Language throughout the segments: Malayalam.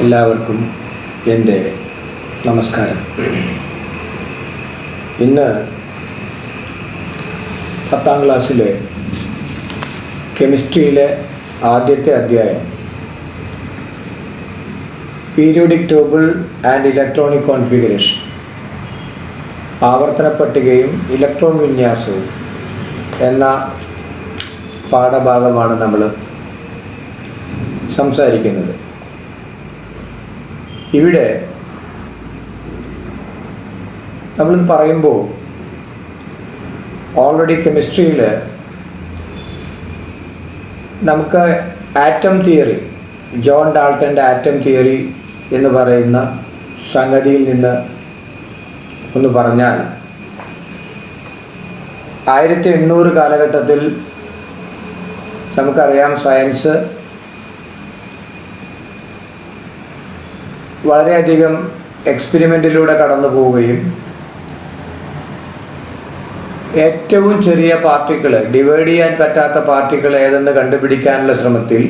എല്ലാവർക്കും എൻ്റെ നമസ്കാരം. ഇന്ന് 10ാം ക്ലാസ്സിലെ കെമിസ്ട്രിയിലെ ആദ്യത്തെ അധ്യായം periodic table and electronic configuration, ആവർത്തന പട്ടികയും ഇലക്ട്രോൺ വിന്യാസവും എന്ന പാഠഭാഗമാണ് നമ്മൾ സംസാരിക്കുന്നത്. ഇവിടെ നമ്മളിത് പറയുമ്പോൾ ഓൾറെഡി കെമിസ്ട്രിയിൽ നമുക്ക് ആറ്റം തിയറി, ജോൺ ഡാൾട്ടൻ്റെ ആറ്റം തിയറി എന്ന് പറയുന്ന സംഗതിയിൽ നിന്ന് ഒന്ന് പറഞ്ഞാൽ 1800 കാലഘട്ടത്തിൽ നമുക്കറിയാം സയൻസ് വളരെയധികം എക്സ്പെരിമെൻറ്റിലൂടെ കടന്നു പോവുകയും ഏറ്റവും ചെറിയ പാർട്ടിക്കിൾ, ഡിവൈഡ് ചെയ്യാൻ പറ്റാത്ത പാർട്ടിക്കിൾ ഏതെന്ന് കണ്ടുപിടിക്കാനുള്ള ശ്രമത്തിൽ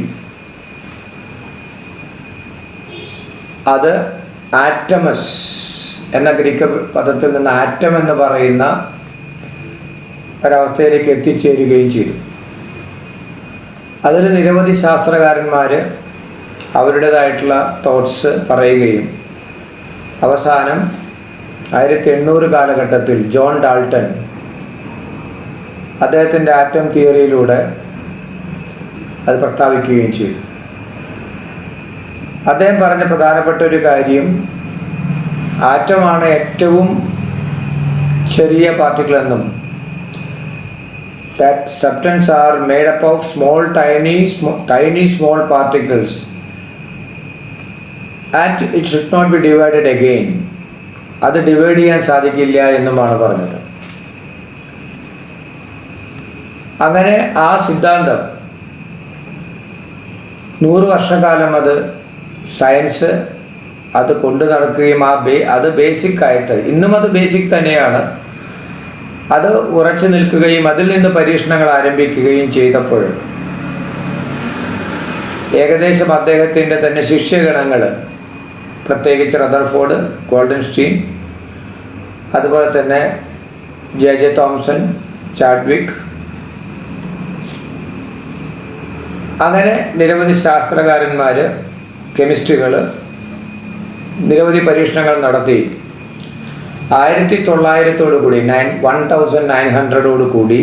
അത് ആറ്റമസ് എന്ന ഗ്രീക്ക് പദത്തിൽ നിന്ന് ആറ്റം എന്ന് പറയുന്ന ഒരവസ്ഥയിലേക്ക് എത്തിച്ചേരുകയും ചെയ്തു. അതിൽ നിരവധി ശാസ്ത്രകാരന്മാർ അവരുടേതായിട്ടുള്ള തോട്ട്സ് പറയുകയും അവസാനം 1800 കാലഘട്ടത്തിൽ ജോൺ ഡാൾട്ടൺ അദ്ദേഹത്തിൻ്റെ ആറ്റം തിയറിയിലൂടെ അത് പ്രസ്താവിക്കുകയും ചെയ്തു. അദ്ദേഹം പറഞ്ഞ പ്രധാനപ്പെട്ട ഒരു കാര്യം, ആറ്റമാണ് ഏറ്റവും ചെറിയ പാർട്ടിക്കിൾ എന്നും that substance are made up of tiny small particles and it should not be divided again. അത് ഡിവൈഡ് ചെയ്യാൻ സാധിക്കില്ല എന്നുമാണ് പറഞ്ഞത്. അങ്ങനെ ആ സിദ്ധാന്തം 100 വർഷക്കാലം അത് സയൻസ് അത് കൊണ്ടു നടക്കുകയും അത് ബേസിക്കായിട്ട്, ഇന്നും അത് ബേസിക് തന്നെയാണ്, അത് ഉറച്ചു നിൽക്കുകയും അതിൽ നിന്ന് പരീക്ഷണങ്ങൾ ആരംഭിക്കുകയും ചെയ്തപ്പോൾ ഏകദേശം അദ്ദേഹത്തിൻ്റെ തന്നെ ശിഷ്യഗണങ്ങൾ, പ്രത്യേകിച്ച് റദർഫോർഡ്, ഗോൾഡൻസ്റ്റീൻ, അതുപോലെ തന്നെ ജെ തോംസൺ, ചാഡ്വിക്, അങ്ങനെ നിരവധി ശാസ്ത്രകാരന്മാർ, കെമിസ്ട്രികൾ നിരവധി പരീക്ഷണങ്ങൾ നടത്തി 1900 1900 കൂടി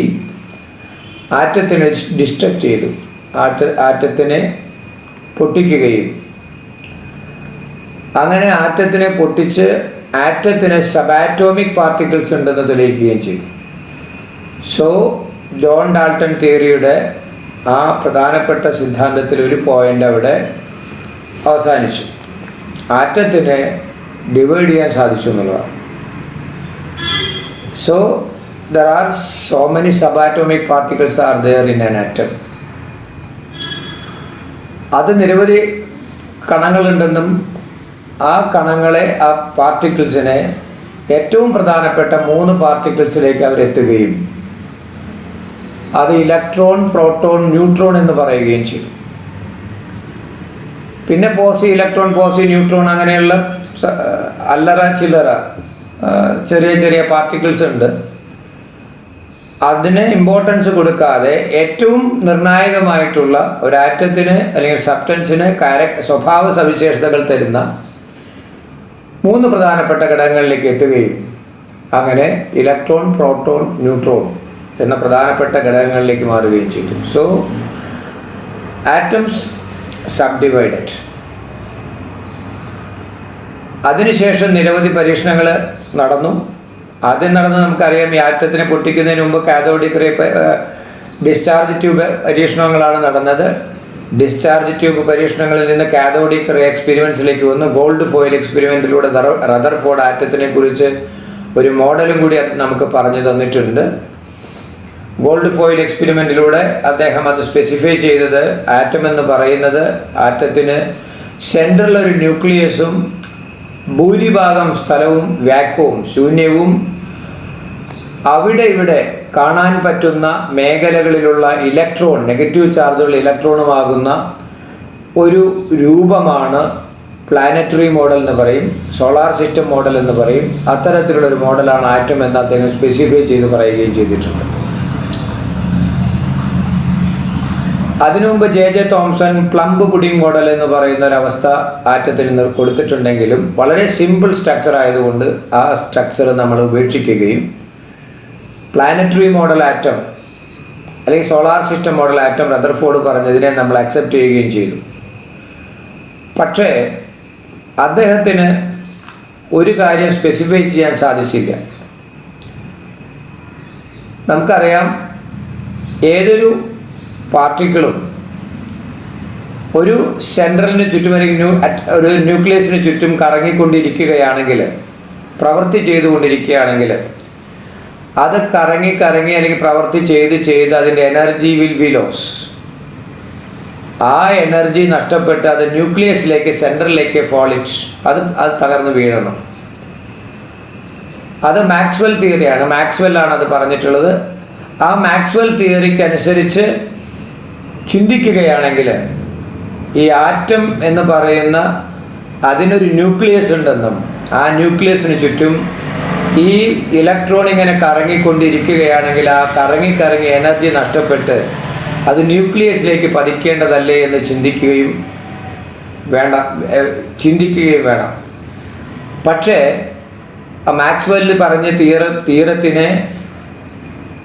ആറ്റത്തിനെ ഡിസ്ട്രക്റ്റ് ചെയ്തു, ആറ്റത്തിനെ പൊട്ടിക്കുകയും അങ്ങനെ ആറ്റത്തിനെ പൊട്ടിച്ച് ആറ്റത്തിന് സബാറ്റോമിക് പാർട്ടിക്കിൾസ് ഉണ്ടെന്ന് തെളിയിക്കുകയും ചെയ്തു. സോ ജോൺ ഡാൾട്ടൺ തിയറിയുടെ ആ പ്രധാനപ്പെട്ട സിദ്ധാന്തത്തിൽ ഒരു പോയിന്റ് അവിടെ അവസാനിച്ചു. ആറ്റത്തിനെ ഡിവൈഡ് ചെയ്യാൻ സാധിച്ചു എന്നുള്ളതാണ്. So there are so many subatomic particles are there in an atom. അത് നിരവധി കണങ്ങളുണ്ടെന്നും ആ കണങ്ങളെ, ആ പാർട്ടിക്കിൾസിനെ ഏറ്റവും പ്രധാനപ്പെട്ട 3 പാർട്ടിക്കിൾസിലേക്ക് അവരെത്തുകയും അത് ഇലക്ട്രോൺ, പ്രോട്ടോൺ, ന്യൂട്രോൺ എന്ന് പറയുകയും ചെയ്തു. പിന്നെ ഇലക്ട്രോൺ, ന്യൂട്രോൺ അങ്ങനെയുള്ള അല്ലറ ചില്ലറ ചെറിയ ചെറിയ പാർട്ടിക്കിൾസ് ഉണ്ട്. അതിന് ഇമ്പോർട്ടൻസ് കൊടുക്കാതെ ഏറ്റവും നിർണായകമായിട്ടുള്ള ഒരു ആറ്റത്തിന് അല്ലെങ്കിൽ സബ്സ്റ്റൻസിന് സ്വഭാവ സവിശേഷതകൾ തരുന്ന 3 പ്രധാനപ്പെട്ട ഘടകങ്ങളിലേക്ക് എത്തുകയും അങ്ങനെ ഇലക്ട്രോൺ, പ്രോട്ടോൺ, ന്യൂട്രോൺ എന്ന പ്രധാനപ്പെട്ട ഘടകങ്ങളിലേക്ക് മാറുകയും ചെയ്തു. So atoms subdivided. അതിനുശേഷം നിരവധി പരീക്ഷണങ്ങൾ നടന്നു. ആദ്യം നമുക്കറിയാം, ഈ ആറ്റത്തിനെ പൊട്ടിക്കുന്നതിന് മുമ്പ് കാഥോഡിക് റേ ഡിസ്ചാർജ് ട്യൂബ് പരീക്ഷണങ്ങളാണ് നടന്നത്. ഡിസ്ചാർജ് ട്യൂബ് പരീക്ഷണങ്ങളിൽ നിന്ന് കാഥോഡിക് റേ എക്സ്പെരിമെൻറ്റ്സിലേക്ക് വന്നു. ഗോൾഡ് ഫോയിൽ എക്സ്പെരിമെൻറ്റിലൂടെ റദർഫോർഡ് ആറ്റത്തിനെ കുറിച്ച് ഒരു മോഡലും കൂടി നമുക്ക് പറഞ്ഞു തന്നിട്ടുണ്ട്. ഗോൾഡ് ഫോയിൽ എക്സ്പെരിമെൻറ്റിലൂടെ അദ്ദേഹം അത് സ്പെസിഫൈ ചെയ്തത്, ആറ്റം എന്ന് പറയുന്നത് ആറ്റത്തിന് സെൻട്രൽ ഒരു ന്യൂക്ലിയസും ഭൂരിഭാഗം സ്ഥലവും വാക്വവും ശൂന്യവും അവിടെ ഇവിടെ കാണാൻ പറ്റുന്ന മേഖലകളിലുള്ള ഇലക്ട്രോൺ, നെഗറ്റീവ് ചാർജുള്ള ഇലക്ട്രോണുമാകുന്ന ഒരു രൂപമാണ് പ്ലാനറ്ററി മോഡൽ എന്ന് പറയും, സോളാർ സിസ്റ്റം മോഡൽ എന്ന് പറയും. അത്തരത്തിലുള്ളൊരു മോഡലാണ് ആറ്റം എന്ന് അദ്ദേഹം സ്പെസിഫൈ ചെയ്ത് പറയുകയും ചെയ്തിട്ടുണ്ട്. അതിനു മുമ്പ് J Thomson plum pudding model എന്ന് പറയുന്ന ഒരവസ്ഥ ആറ്റത്തിന് കൊടുത്തിട്ടുണ്ടെങ്കിലും വളരെ സിമ്പിൾ സ്ട്രക്ചർ ആയതുകൊണ്ട് ആ സ്ട്രക്ചർ നമ്മൾ ഉപേക്ഷിക്കുകയും പ്ലാനറ്ററി മോഡൽ ആറ്റം അല്ലെങ്കിൽ solar system model atom Rutherford പറഞ്ഞതിനെ നമ്മൾ അക്സെപ്റ്റ് ചെയ്യുകയും ചെയ്തു. പക്ഷേ അദ്ദേഹത്തിന് ഒരു കാര്യം സ്പെസിഫൈ ചെയ്യാൻ സാധിച്ചില്ല. നമുക്കറിയാം, ഏതൊരു പാർട്ടിക്കിളും ഒരു സെൻട്രലിന് ചുറ്റും അല്ലെങ്കിൽ ഒരു ന്യൂക്ലിയസിന് ചുറ്റും കറങ്ങിക്കൊണ്ടിരിക്കുകയാണെങ്കിൽ, പ്രവൃത്തി ചെയ്തുകൊണ്ടിരിക്കുകയാണെങ്കിൽ, അത് കറങ്ങി അല്ലെങ്കിൽ പ്രവൃത്തി ചെയ്ത് അതിൻ്റെ എനർജി വിൽ ബി ലോസ്. ആ എനർജി നഷ്ടപ്പെട്ട് അത് ന്യൂക്ലിയസിലേക്ക്, സെൻട്രലിലേക്ക് അത് തകർന്ന് വീഴണം. അത് മാക്സ്വെൽ തിയറിയാണ്. മാക്സ്വെല്ലാണ് അത് പറഞ്ഞിട്ടുള്ളത്. ആ മാക്സ്വെൽ തിയറിക്ക് അനുസരിച്ച് ചിന്തിക്കുകയാണെങ്കിൽ ഈ ആറ്റം എന്ന് പറയുന്ന അതിനൊരു ന്യൂക്ലിയസ് ഉണ്ടെന്നും ആ ന്യൂക്ലിയസിന് ചുറ്റും ഈ ഇലക്ട്രോൺ ഇങ്ങനെ കറങ്ങിക്കൊണ്ടിരിക്കുകയാണെങ്കിൽ ആ കറങ്ങി എനർജി നഷ്ടപ്പെട്ട് അത് ന്യൂക്ലിയസിലേക്ക് പതിക്കേണ്ടതല്ലേ എന്ന് ചിന്തിക്കുകയും വേണം. പക്ഷേ മാക്സ്വെല്ല് പറഞ്ഞ തിയറത്തിനെ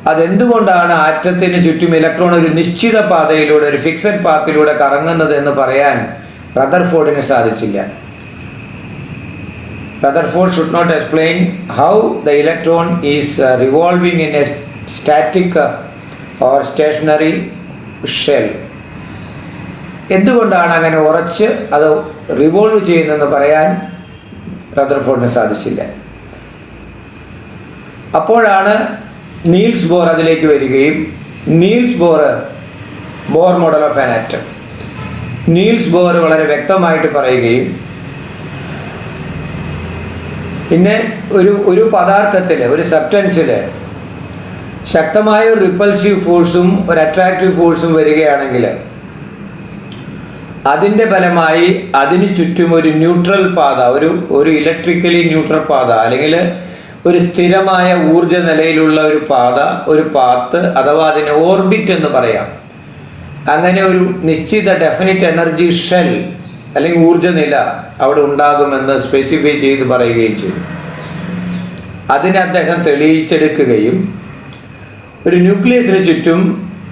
അതെന്തുകൊണ്ടാണ് ആറ്റത്തിന് ചുറ്റും ഇലക്ട്രോൺ ഒരു നിശ്ചിത പാതയിലൂടെ, ഒരു ഫിക്സഡ് പാത്തിലൂടെ കറങ്ങുന്നത് എന്ന് പറയാൻ റദർഫോർഡിന് സാധിച്ചില്ല. Rutherford should not explain how the electron is revolving in a static or stationary shell. എന്തുകൊണ്ടാണ് അങ്ങനെ ഉറച്ച് അത് റിവോൾവ് ചെയ്യുന്നതെന്ന് പറയാൻ റദർഫോർഡിന് സാധിച്ചില്ല. അപ്പോഴാണ് നീൽസ് ബോർ അതിലേക്ക് വരികയും Niels Bohr model of an atom Niels Bohr വളരെ വ്യക്തമായിട്ട് പറയുകയും പിന്നെ ഒരു പദാർത്ഥത്തിൽ, ഒരു സബ്സ്റ്റൻസിൽ ശക്തമായ ഒരു റിപ്പൾസീവ് ഫോഴ്സും ഒരു അട്രാക്റ്റീവ് ഫോഴ്സും വരികയാണെങ്കിൽ അതിൻ്റെ ഫലമായി അതിന് ചുറ്റും ഒരു ന്യൂട്രൽ പാത, ഒരു ഇലക്ട്രിക്കലി ന്യൂട്രൽ പാത അല്ലെങ്കിൽ ഒരു സ്ഥിരമായ ഊർജ നിലയിലുള്ള ഒരു പാത്ത് അഥവാ അതിനെ ഓർബിറ്റ് എന്ന് പറയാം. അങ്ങനെ ഒരു നിശ്ചിത ഡെഫിനിറ്റ് എനർജി ഷെൽ അല്ലെങ്കിൽ ഊർജ്ജനില അവിടെ ഉണ്ടാകുമെന്ന് സ്പെസിഫൈ ചെയ്ത് പറയുകയും ചെയ്തു. അതിനെ അദ്ദേഹം തെളിയിച്ചെടുക്കുകയും ഒരു ന്യൂക്ലിയസിന് ചുറ്റും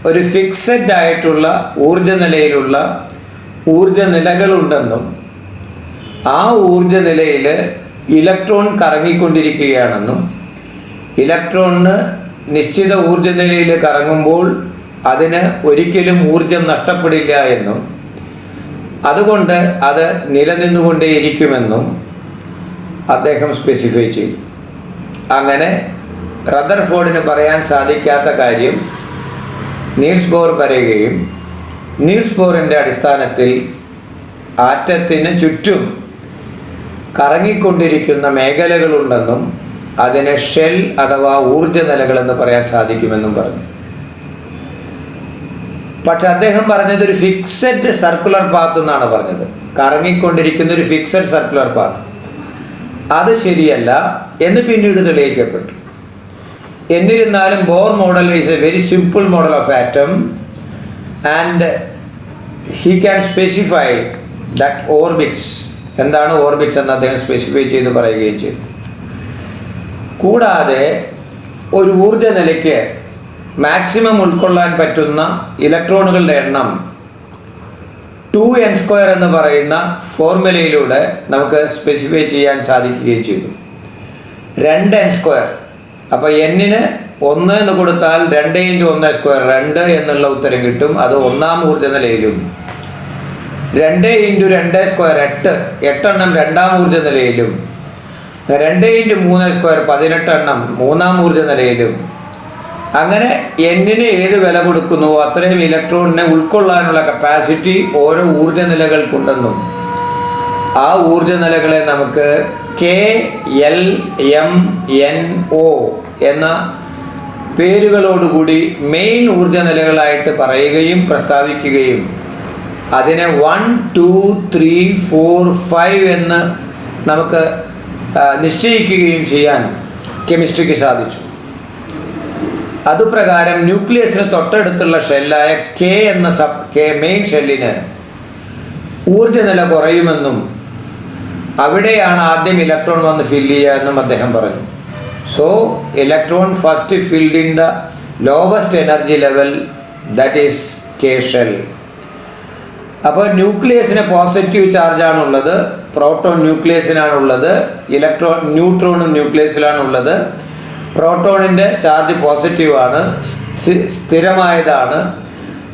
ഒരു ഫിക്സഡ് ആയിട്ടുള്ള ഊർജ്ജനിലയിലുള്ള ഊർജ്ജനിലകളുണ്ടെന്നും ആ ഊർജ്ജനിലയിൽ ഇലക്ട്രോൺ കറങ്ങിക്കൊണ്ടിരിക്കുകയാണെന്നും ഇലക്ട്രോണിന് നിശ്ചിത ഊർജ്ജനിലയിൽ കറങ്ങുമ്പോൾ അതിന് ഒരിക്കലും ഊർജം നഷ്ടപ്പെടില്ല എന്നും അതുകൊണ്ട് അത് നിലനിന്നുകൊണ്ടേയിരിക്കുമെന്നും അദ്ദേഹം സ്പെസിഫൈ ചെയ്തു. അങ്ങനെ റദർഫോർഡിന് പറയാൻ സാധിക്കാത്ത കാര്യം നീൽസ് ബോർ പറയുകയും നീൽസ് ബോറിൻ്റെ അടിസ്ഥാനത്തിൽ ആറ്റത്തിന് ചുറ്റും കറങ്ങിക്കൊണ്ടിരിക്കുന്ന മേഖലകളുണ്ടെന്നും അതിനെ ഷെൽ അഥവാ ഊർജ്ജ നിലകളെന്ന് പറയാൻ സാധിക്കുമെന്നും പറഞ്ഞു. പക്ഷെ അദ്ദേഹം പറഞ്ഞത് ഒരു ഫിക്സഡ് സർക്കുലർ പാത്ത് എന്നാണ് പറഞ്ഞത്. കറങ്ങിക്കൊണ്ടിരിക്കുന്ന ഒരു ഫിക്സഡ് സർക്കുലർ പാത്ത്. അത് ശരിയല്ല എന്ന് പിന്നീട് തെളിയിക്കപ്പെട്ടു. എന്നിരുന്നാലും Bohr model is A very simple model of atom and he can specify that orbits. എന്താണ് ഓർബിറ്റ്സ് എന്ന് അദ്ദേഹം സ്പെസിഫൈ ചെയ്ത് പറയുകയും ചെയ്തു. കൂടാതെ ഒരു ഊർജ നിലയ്ക്ക് മാക്സിമം ഉൾക്കൊള്ളാൻ പറ്റുന്ന ഇലക്ട്രോണുകളുടെ എണ്ണം 2n² എന്ന് പറയുന്ന ഫോർമുലയിലൂടെ നമുക്ക് സ്പെസിഫൈ ചെയ്യാൻ സാധിക്കുകയും ചെയ്തു. 2n². അപ്പോൾ n-ന് 1 എന്ന് കൊടുത്താൽ 2 × 1² 2 എന്നുള്ള ഉത്തരം കിട്ടും. അത് ഒന്നാം ഊർജ്ജ നിലയിലും 2 × 2² 8 എണ്ണം രണ്ടാം ഊർജ്ജ നിലയിലും 2 × 3² 18 എണ്ണം മൂന്നാം ഊർജ്ജ നിലയിലും. അങ്ങനെ n-ന് ഏത് വില കൊടുക്കുന്നുവോ അത്രയും ഇലക്ട്രോണിനെ ഉൾക്കൊള്ളാനുള്ള കപ്പാസിറ്റി ഓരോ ഊർജ്ജ നിലകൾക്കുണ്ടെന്നും ആ ഊർജ്ജ നിലകളെ നമുക്ക് K, L, M, N, O എന്ന പേരുകളോടുകൂടി മെയിൻ ഊർജ്ജ നിലകളായിട്ട് പറയുകയും പ്രസ്താവിക്കുകയും അതിനെ 1, 2, 3, 4, 5 എന്ന് നമുക്ക് നിശ്ചയിക്കുകയും ചെയ്യാൻ കെമിസ്ട്രിക്ക് സാധിച്ചു. അതുപ്രകാരം ന്യൂക്ലിയസിന് തൊട്ടടുത്തുള്ള ഷെല്ലായ കെ മെയിൻ ഷെല്ലിന് ഊർജ്ജനില കുറയുമെന്നും അവിടെയാണ് ആദ്യം ഇലക്ട്രോൺ വന്ന് ഫില്ല് ചെയ്യുക എന്നും അദ്ദേഹം പറഞ്ഞു. So electron first filled in the lowest energy level, that is K shell. അപ്പോൾ ന്യൂക്ലിയസിന് പോസിറ്റീവ് ചാർജാണുള്ളത്, പ്രോട്ടോൺ ന്യൂക്ലിയസിനാണുള്ളത്, ന്യൂട്രോണും ന്യൂക്ലിയസിലാണുള്ളത്. പ്രോട്ടോണിൻ്റെ ചാർജ് പോസിറ്റീവാണ്, സ്ഥിരമായതാണ്,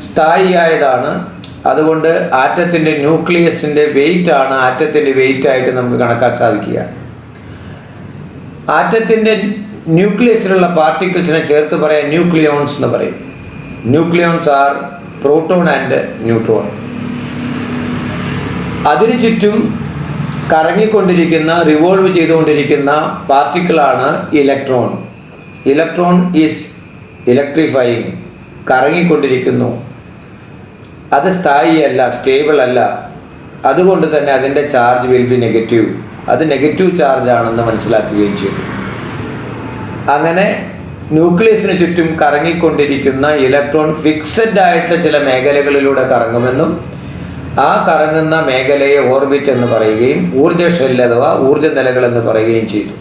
സ്ഥായിയായതാണ്. അതുകൊണ്ട് ആറ്റത്തിൻ്റെ ന്യൂക്ലിയസിൻ്റെ വെയിറ്റ് ആണ് ആറ്റത്തിൻ്റെ വെയിറ്റ് ആയിട്ട് നമുക്ക് കണക്കാക്കാൻ സാധിക്കുക. ആറ്റത്തിൻ്റെ ന്യൂക്ലിയസിലുള്ള പാർട്ടിക്കിൾസിനെ ചേർത്ത് പറയാൻ ന്യൂക്ലിയോൺസ് എന്ന് പറയും. Nucleons are proton and neutron. അതിനു ചുറ്റും കറങ്ങിക്കൊണ്ടിരിക്കുന്ന, റിവോൾവ് ചെയ്തുകൊണ്ടിരിക്കുന്ന പാർട്ടിക്കിളാണ് ഇലക്ട്രോൺ. ഇലക്ട്രോൺ ഈസ് ഇലക്ട്രിഫൈങ്, കറങ്ങിക്കൊണ്ടിരിക്കുന്നു. അത് സ്ഥായിയല്ല, സ്റ്റേബിൾ അല്ല. അതുകൊണ്ട് തന്നെ അതിൻ്റെ ചാർജ് വിൽ ബി നെഗറ്റീവ്. അത് നെഗറ്റീവ് ചാർജ് ആണെന്ന് മനസ്സിലാക്കുകയും ചെയ്തു. അങ്ങനെ ന്യൂക്ലിയസിന് ചുറ്റും കറങ്ങിക്കൊണ്ടിരിക്കുന്ന ഇലക്ട്രോൺ ഫിക്സഡ് ആയിട്ടുള്ള ചില മേഖലകളിലൂടെ കറങ്ങുമെന്നും ആ കറങ്ങുന്ന മേഖലയെ ഓർബിറ്റ് എന്ന് പറയുകയും ഊർജ്ജ ഷെല്ല് അഥവാ ഊർജ്ജ നിലകൾ എന്ന് പറയുകയും ചെയ്തു.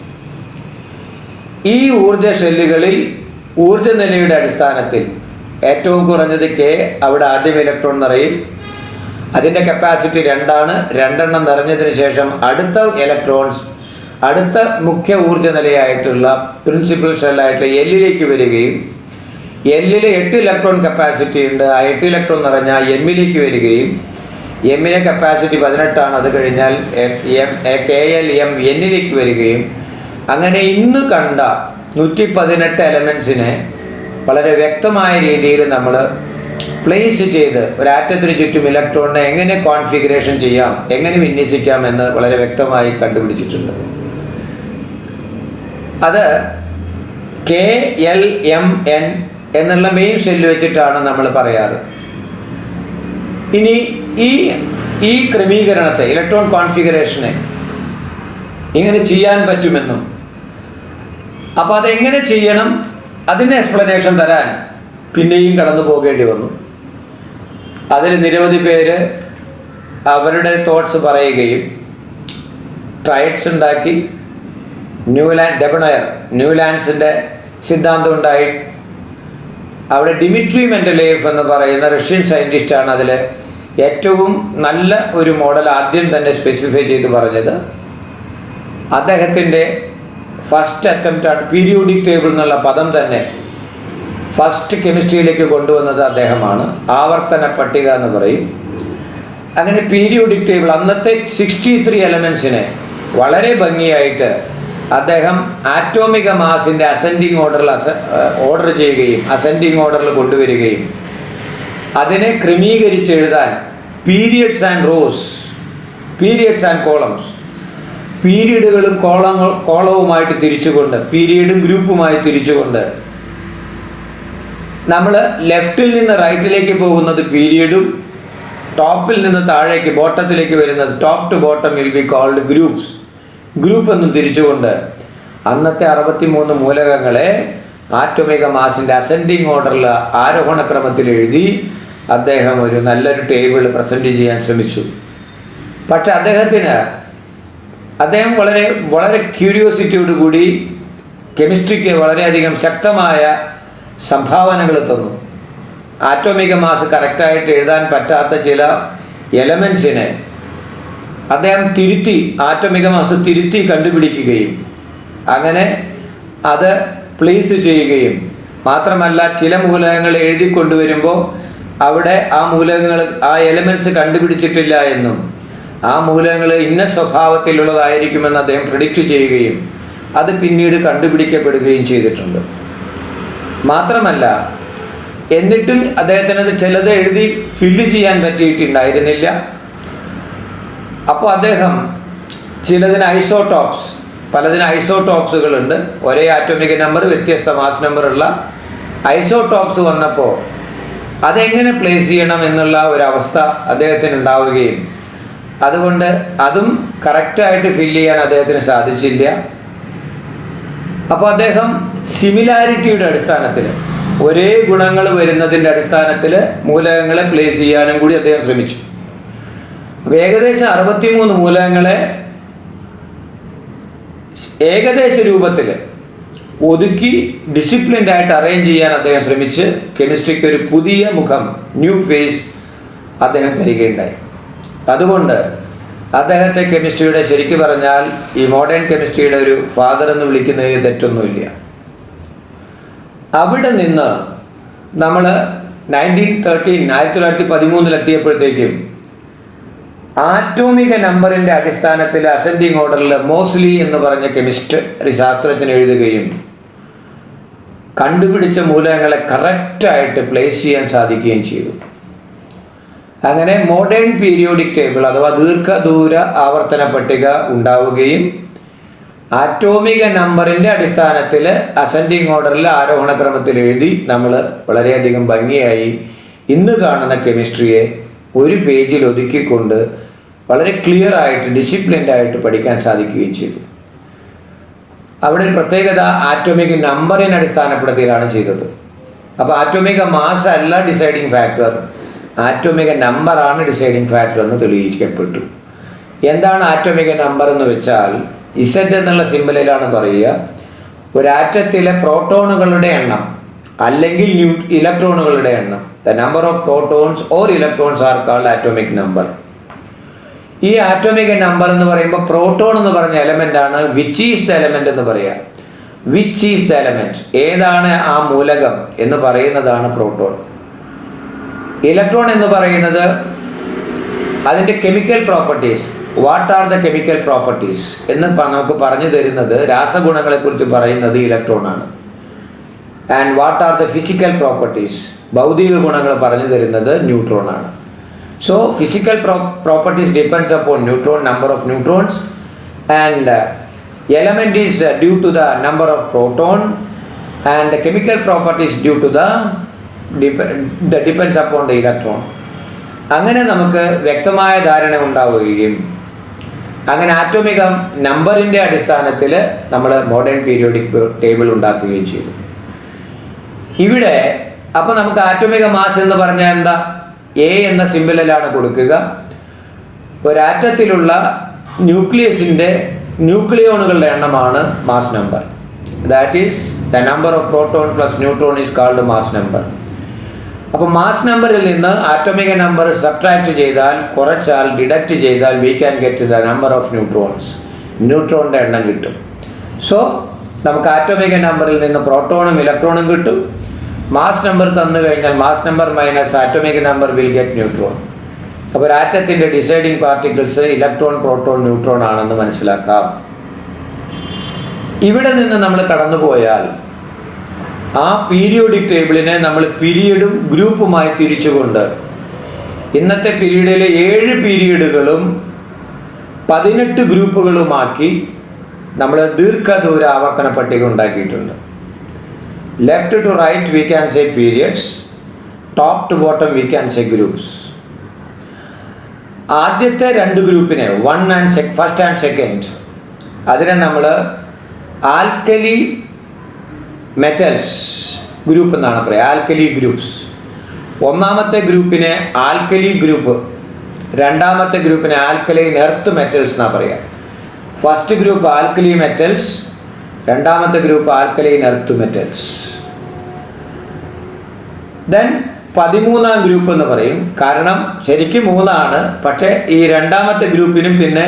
ഈ ഊർജ്ജ ഷെല്ലുകളിൽ ഊർജ്ജ നിലയുടെ അടിസ്ഥാനത്തിൽ ഏറ്റവും കുറഞ്ഞത് കെ, അവിടെ ആദ്യം ഇലക്ട്രോൺ നിറയും. അതിൻ്റെ കപ്പാസിറ്റി 2 ആണ്. 2 എണ്ണം നിറഞ്ഞതിന് ശേഷം അടുത്ത ഇലക്ട്രോൺസ് അടുത്ത മുഖ്യ ഊർജ്ജ നിലയായിട്ടുള്ള പ്രിൻസിപ്പൽ ഷെല്ലായിട്ടുള്ള എല്ലിലേക്ക് വരികയും എല്ലിൽ 8 ഇലക്ട്രോൺ കപ്പാസിറ്റി ഉണ്ട്. ആ 8 ഇലക്ട്രോൺ നിറഞ്ഞാൽ എമ്മിലേക്ക് വരികയും എമ്മിൻ്റെ കപ്പാസിറ്റി 18 ആണ്. അത് കഴിഞ്ഞാൽ KL M എന്നിലേക്ക് വരികയും അങ്ങനെ ഇന്ന് കണ്ട 118 എലമെൻസിനെ വളരെ വ്യക്തമായ രീതിയിൽ നമ്മൾ പ്ലേസ് ചെയ്ത് ഒരു ആറ്റത്തിന് ചുറ്റും ഇലക്ട്രോണിനെ എങ്ങനെ കോൺഫിഗറേഷൻ ചെയ്യാം, എങ്ങനെ വിന്യസിക്കാം എന്ന് വളരെ വ്യക്തമായി കണ്ടുപിടിച്ചിട്ടുണ്ട്. അത് KLMN എന്നുള്ള മെയിൻ ഷെല്ല് വെച്ചിട്ടാണ് നമ്മൾ പറയാറ്. ഇനി ഈ ക്രമീകരണത്തെ, ഇലക്ട്രോൺ കോൺഫിഗറേഷനെ ഇങ്ങനെ ചെയ്യാൻ പറ്റുമെന്നും അപ്പോൾ അതെങ്ങനെ ചെയ്യണം അതിന് എക്സ്പ്ലനേഷൻ തരാൻ പിന്നെയും കടന്നു പോകേണ്ടി വന്നു. അതിൽ നിരവധി പേര് അവരുടെ തോട്ട്സ് പറയുകയും ട്രൈഡ്സ് ഉണ്ടാക്കി. ന്യൂലാൻഡ്സിൻ്റെ സിദ്ധാന്തം ഉണ്ടായി. അവിടെ ഡിമിട്രി മെൻഡലേവ് എന്ന് പറയുന്ന റഷ്യൻ സയൻറ്റിസ്റ്റാണ് അതിൽ ഏറ്റവും നല്ല ഒരു മോഡൽ ആദ്യം തന്നെ സ്പെസിഫൈ ചെയ്ത് പറഞ്ഞത്. അദ്ദേഹത്തിൻ്റെ ഫസ്റ്റ് അറ്റംപ്റ്റാണ് പീരിയോഡിക് ടേബിൾ എന്നുള്ള പദം തന്നെ ഫസ്റ്റ് കെമിസ്ട്രിയിലേക്ക് കൊണ്ടുവന്നത് അദ്ദേഹമാണ്. ആവർത്തന പട്ടിക എന്ന് പറയും. അങ്ങനെ പീരിയോഡിക് ടേബിൾ അന്നത്തെ 63 എലമെൻസിനെ വളരെ ഭംഗിയായിട്ട് അദ്ദേഹം ആറ്റോമിക മാസിൻ്റെ അസെൻഡിങ് ഓർഡർ ചെയ്യുകയും അസെൻഡിങ് ഓർഡറിൽ കൊണ്ടുവരികയും അതിനെ ക്രമീകരിച്ച് എഴുതാൻ periods and rows, periods and columns, പീരീഡുകളും കോളവുമായിട്ട് തിരിച്ചുകൊണ്ട്, പീരീഡും ഗ്രൂപ്പുമായി തിരിച്ചുകൊണ്ട് നമ്മൾ ലെഫ്റ്റിൽ നിന്ന് റൈറ്റിലേക്ക് പോകുന്നത് പീരീഡും ടോപ്പിൽ നിന്ന് താഴേക്ക് ബോട്ടത്തിലേക്ക് വരുന്നത് top to bottom will be called group എന്നും തിരിച്ചുകൊണ്ട് അന്നത്തെ 63 മൂലകങ്ങളെ ആറ്റോമിക മാസിൻ്റെ അസെൻഡിങ് ഓർഡറിൽ ആരോഹണക്രമത്തിൽ എഴുതി അദ്ദേഹം ഒരു നല്ലൊരു ടേബിൾ പ്രസൻറ്റ് ചെയ്യാൻ ശ്രമിച്ചു. പക്ഷെ അദ്ദേഹം വളരെ ക്യൂരിയോസിറ്റിയോട് കൂടി കെമിസ്ട്രിക്ക് വളരെയധികം ശക്തമായ സംഭാവനകൾ തന്നു. ആറ്റോമിക മാസ് കറക്റ്റായിട്ട് എഴുതാൻ പറ്റാത്ത ചില എലമെൻസിനെ അദ്ദേഹം ആറ്റോമിക മാസ് തിരുത്തി കണ്ടുപിടിക്കുകയും അങ്ങനെ അത് പ്ലേസ് ചെയ്യുകയും മാത്രമല്ല ചില മൂലകങ്ങൾ എഴുതി കൊണ്ടുവരുമ്പോൾ അവിടെ ആ എലമെൻറ്റ്സ് കണ്ടുപിടിച്ചിട്ടില്ല എന്നും ആ മൂലകങ്ങൾ ഇന്ന സ്വഭാവത്തിലുള്ളതായിരിക്കുമെന്ന് അദ്ദേഹം പ്രെഡിക്റ്റ് ചെയ്യുകയും അത് പിന്നീട് കണ്ടുപിടിക്കപ്പെടുകയും ചെയ്തിട്ടുണ്ട്. മാത്രമല്ല എന്നിട്ടും അദ്ദേഹത്തിനത് ചിലത് എഴുതി ഫില്ല് ചെയ്യാൻ പറ്റിയിട്ടുണ്ടായിരുന്നില്ല. അപ്പോൾ അദ്ദേഹം പലതിന് ഐസോടോപ്സുകളുണ്ട്. ഒരേ ആറ്റോമിക് നമ്പർ വ്യത്യസ്ത മാസ് നമ്പറുള്ള ഐസോടോപ്സ് വന്നപ്പോൾ അതെങ്ങനെ പ്ലേസ് ചെയ്യണം എന്നുള്ള ഒരവസ്ഥ അദ്ദേഹത്തിന് ഉണ്ടാവുകയും അതുകൊണ്ട് അതും കറക്റ്റായിട്ട് ഫില്ല് ചെയ്യാൻ അദ്ദേഹത്തിന് സാധിച്ചില്ല. അപ്പോൾ അദ്ദേഹം സിമിലാരിറ്റിയുടെ അടിസ്ഥാനത്തിൽ, ഒരേ ഗുണങ്ങൾ വരുന്നതിൻ്റെ അടിസ്ഥാനത്തിൽ മൂലകങ്ങളെ പ്ലേസ് ചെയ്യാനും കൂടി അദ്ദേഹം ശ്രമിച്ചു. അപ്പോൾ ഏകദേശം 63 മൂലകങ്ങളെ ഏകദേശ രൂപത്തിൽ ഒതുക്കി ഡിസിപ്ലിൻഡ് ആയിട്ട് അറേഞ്ച് ചെയ്യാൻ അദ്ദേഹം ശ്രമിച്ച് കെമിസ്ട്രിക്ക് ഒരു പുതിയ മുഖം, ന്യൂ ഫേസ് അദ്ദേഹം തരികയുണ്ടായി. അതുകൊണ്ട് അദ്ദേഹത്തെ കെമിസ്ട്രിയുടെ, ശരിക്കും പറഞ്ഞാൽ ഈ മോഡേൺ കെമിസ്ട്രിയുടെ ഒരു ഫാദർ എന്ന് വിളിക്കുന്നതിന് തെറ്റൊന്നുമില്ല. അവിടെ നിന്ന് നമ്മൾ 1913 എത്തിയപ്പോഴത്തേക്കും ആറ്റോമിക നമ്പറിൻ്റെ അടിസ്ഥാനത്തിൽ അസെൻഡിങ് ഓർഡറിൽ മോസ്ലി എന്ന് പറഞ്ഞ കെമിസ്റ്റ്, ഒരു ശാസ്ത്രജ്ഞൻ എഴുതുകയും കണ്ടുപിടിച്ച മൂലകങ്ങളെ കറക്റ്റായിട്ട് പ്ലേസ് ചെയ്യാൻ സാധിക്കുകയും ചെയ്തു. അങ്ങനെ മോഡേൺ പീരിയോഡിക് ടേബിൾ അഥവാ ദീർഘദൂര ആവർത്തന പട്ടിക ഉണ്ടാവുകയും ആറ്റോമിക നമ്പറിൻ്റെ അടിസ്ഥാനത്തിൽ അസെൻഡിങ് ഓർഡറിൽ ആരോഹണ ക്രമത്തിൽ എഴുതി നമ്മൾ വളരെയധികം ഭംഗിയായി ഇന്ന് കാണുന്ന കെമിസ്ട്രിയെ ഒരു പേജിൽ ഒതുക്കിക്കൊണ്ട് വളരെ ക്ലിയർ ആയിട്ട് ഡിസിപ്ലിൻഡ് ആയിട്ട് പഠിക്കാൻ സാധിക്കുകയും ചെയ്തു. അവിടെ ഒരു പ്രത്യേകത ആറ്റോമിക് നമ്പറിനെ അടിസ്ഥാനപ്പെടുത്തിയാണ് ചെയ്തത്. അപ്പോൾ ആറ്റോമിക മാസ് അല്ല ഡിസൈഡിങ് ഫാക്ടർ, ആറ്റോമിക നമ്പറാണ് ഡിസൈഡിങ് ഫാക്ടർ എന്ന് തെളിയിക്കപ്പെട്ടു. എന്താണ് ആറ്റോമിക നമ്പർ എന്ന് വെച്ചാൽ, ഇസഡ് എന്നുള്ള സിമ്പലിലാണ് പറയുക, ഒരാറ്റത്തിലെ പ്രോട്ടോണുകളുടെ എണ്ണം അല്ലെങ്കിൽ ഇലക്ട്രോണുകളുടെ എണ്ണം. The number of protons or electrons are called atomic number. ഈ ആറ്റോമിക് നമ്പർ എന്ന് പറയുമ്പോൾ പ്രോട്ടോൺ എന്ന് പറഞ്ഞ എലമെന്റ് ആണ്. വിച്ച് ഈസ് ദ എലമെന്റ് എന്ന് പറയാം. വിച്ച് ഈസ് ദ എലമെന്റ്, ഏതാണ് ആ മൂലകം എന്ന് പറയുന്നതാണ് പ്രോട്ടോൺ. ഇലക്ട്രോൺ എന്ന് പറയുന്നത് അതിൻ്റെ chemical properties, what are the chemical properties എന്ന് നമുക്ക് പറഞ്ഞു തരുന്നത്, രാസഗുണങ്ങളെക്കുറിച്ച് പറയുന്നത് ഇലക്ട്രോൺ ആണ്. And what are the physical properties, ഭൗതിക ഗുണങ്ങൾ പറഞ്ഞു തരുന്നത് ന്യൂട്രോൺ ആണ്. So physical properties depends upon neutron, number of neutrons, and element is due to the number of proton, and the chemical properties due to the depends upon the electron. അങ്ങനെ നമുക്ക് വ്യക്തമായ ധാരണ ഉണ്ടാവുകയും അങ്ങനെ ആറ്റോമിക നമ്പറിൻ്റെ അടിസ്ഥാനത്തിൽ നമ്മൾ മോഡേൺ പീരിയോഡിക് ടേബിൾ ഉണ്ടാക്കുകയും ചെയ്തു. ഇവിടെ അപ്പോൾ നമുക്ക് ആറ്റോമിക മാസ് എന്ന് പറഞ്ഞാൽ എന്താ, എ എന്ന സിമ്പലിലാണ് കൊടുക്കുക. ഒരാറ്റത്തിലുള്ള ന്യൂക്ലിയസിൻ്റെ ന്യൂക്ലിയോണുകളുടെ എണ്ണമാണ് mass number. That is the number of proton plus neutron is called mass number. അപ്പോൾ മാസ് നമ്പറിൽ നിന്ന് ആറ്റോമിക നമ്പർ സബ്ട്രാക്ട് ചെയ്താൽ, കുറച്ചാൽ, ഡിഡക്റ്റ് ചെയ്താൽ we can get the number of neutrons, ന്യൂട്രോണിൻ്റെ എണ്ണം കിട്ടും. സോ നമുക്ക് ആറ്റോമിക നമ്പറിൽ നിന്ന് പ്രോട്ടോണും ഇലക്ട്രോണും കിട്ടും. മാസ് നമ്പർ തന്നു കഴിഞ്ഞാൽ mass number minus atomic number will get neutron. അപ്പോൾ ഒരു ആറ്റത്തിൻ്റെ deciding particles electron, proton, neutron ആണെന്ന് മനസ്സിലാക്കാം. ഇവിടെ നിന്ന് നമ്മൾ കടന്നുപോയാൽ ആ പീരിയോഡിക് ടേബിളിനെ നമ്മൾ പീരിയഡും ഗ്രൂപ്പുമായി തിരിച്ചുകൊണ്ട് ഇന്നത്തെ പീരീഡിലെ 7 പീരീഡുകളും 18 ഗ്രൂപ്പുകളുമാക്കി നമ്മൾ ദീർഘദൂര ആവർത്തന പട്ടിക ഉണ്ടാക്കിയിട്ടുണ്ട്. Left to right we can say periods, top to bottom we can say groups. ആദ്യത്തെ 2 ഗ്രൂപ്പിനെ ഫസ്റ്റ് ആൻഡ് സെക്കൻഡ്, അതിനെ നമ്മൾ ആൽക്കലി മെറ്റൽസ് ഗ്രൂപ്പ് എന്നാണ് പറയുക, ആൽക്കലി ഗ്രൂപ്പ്സ്. ഒന്നാമത്തെ ഗ്രൂപ്പിനെ ആൽക്കലി ഗ്രൂപ്പ്, രണ്ടാമത്തെ ഗ്രൂപ്പിനെ ആൽക്കലൈൻ എർത്ത് മെറ്റൽസ് എന്നാണ് പറയുക. ഫസ്റ്റ് ഗ്രൂപ്പ് ആൽക്കലി മെറ്റൽസ്, രണ്ടാമത്തെ group alkaline earth metals. Then 13ാം group എന്ന് പറയും. കാരണം ശരിക്കും 3 പക്ഷേ ഈ രണ്ടാമത്തെ ഗ്രൂപ്പിനും പിന്നെ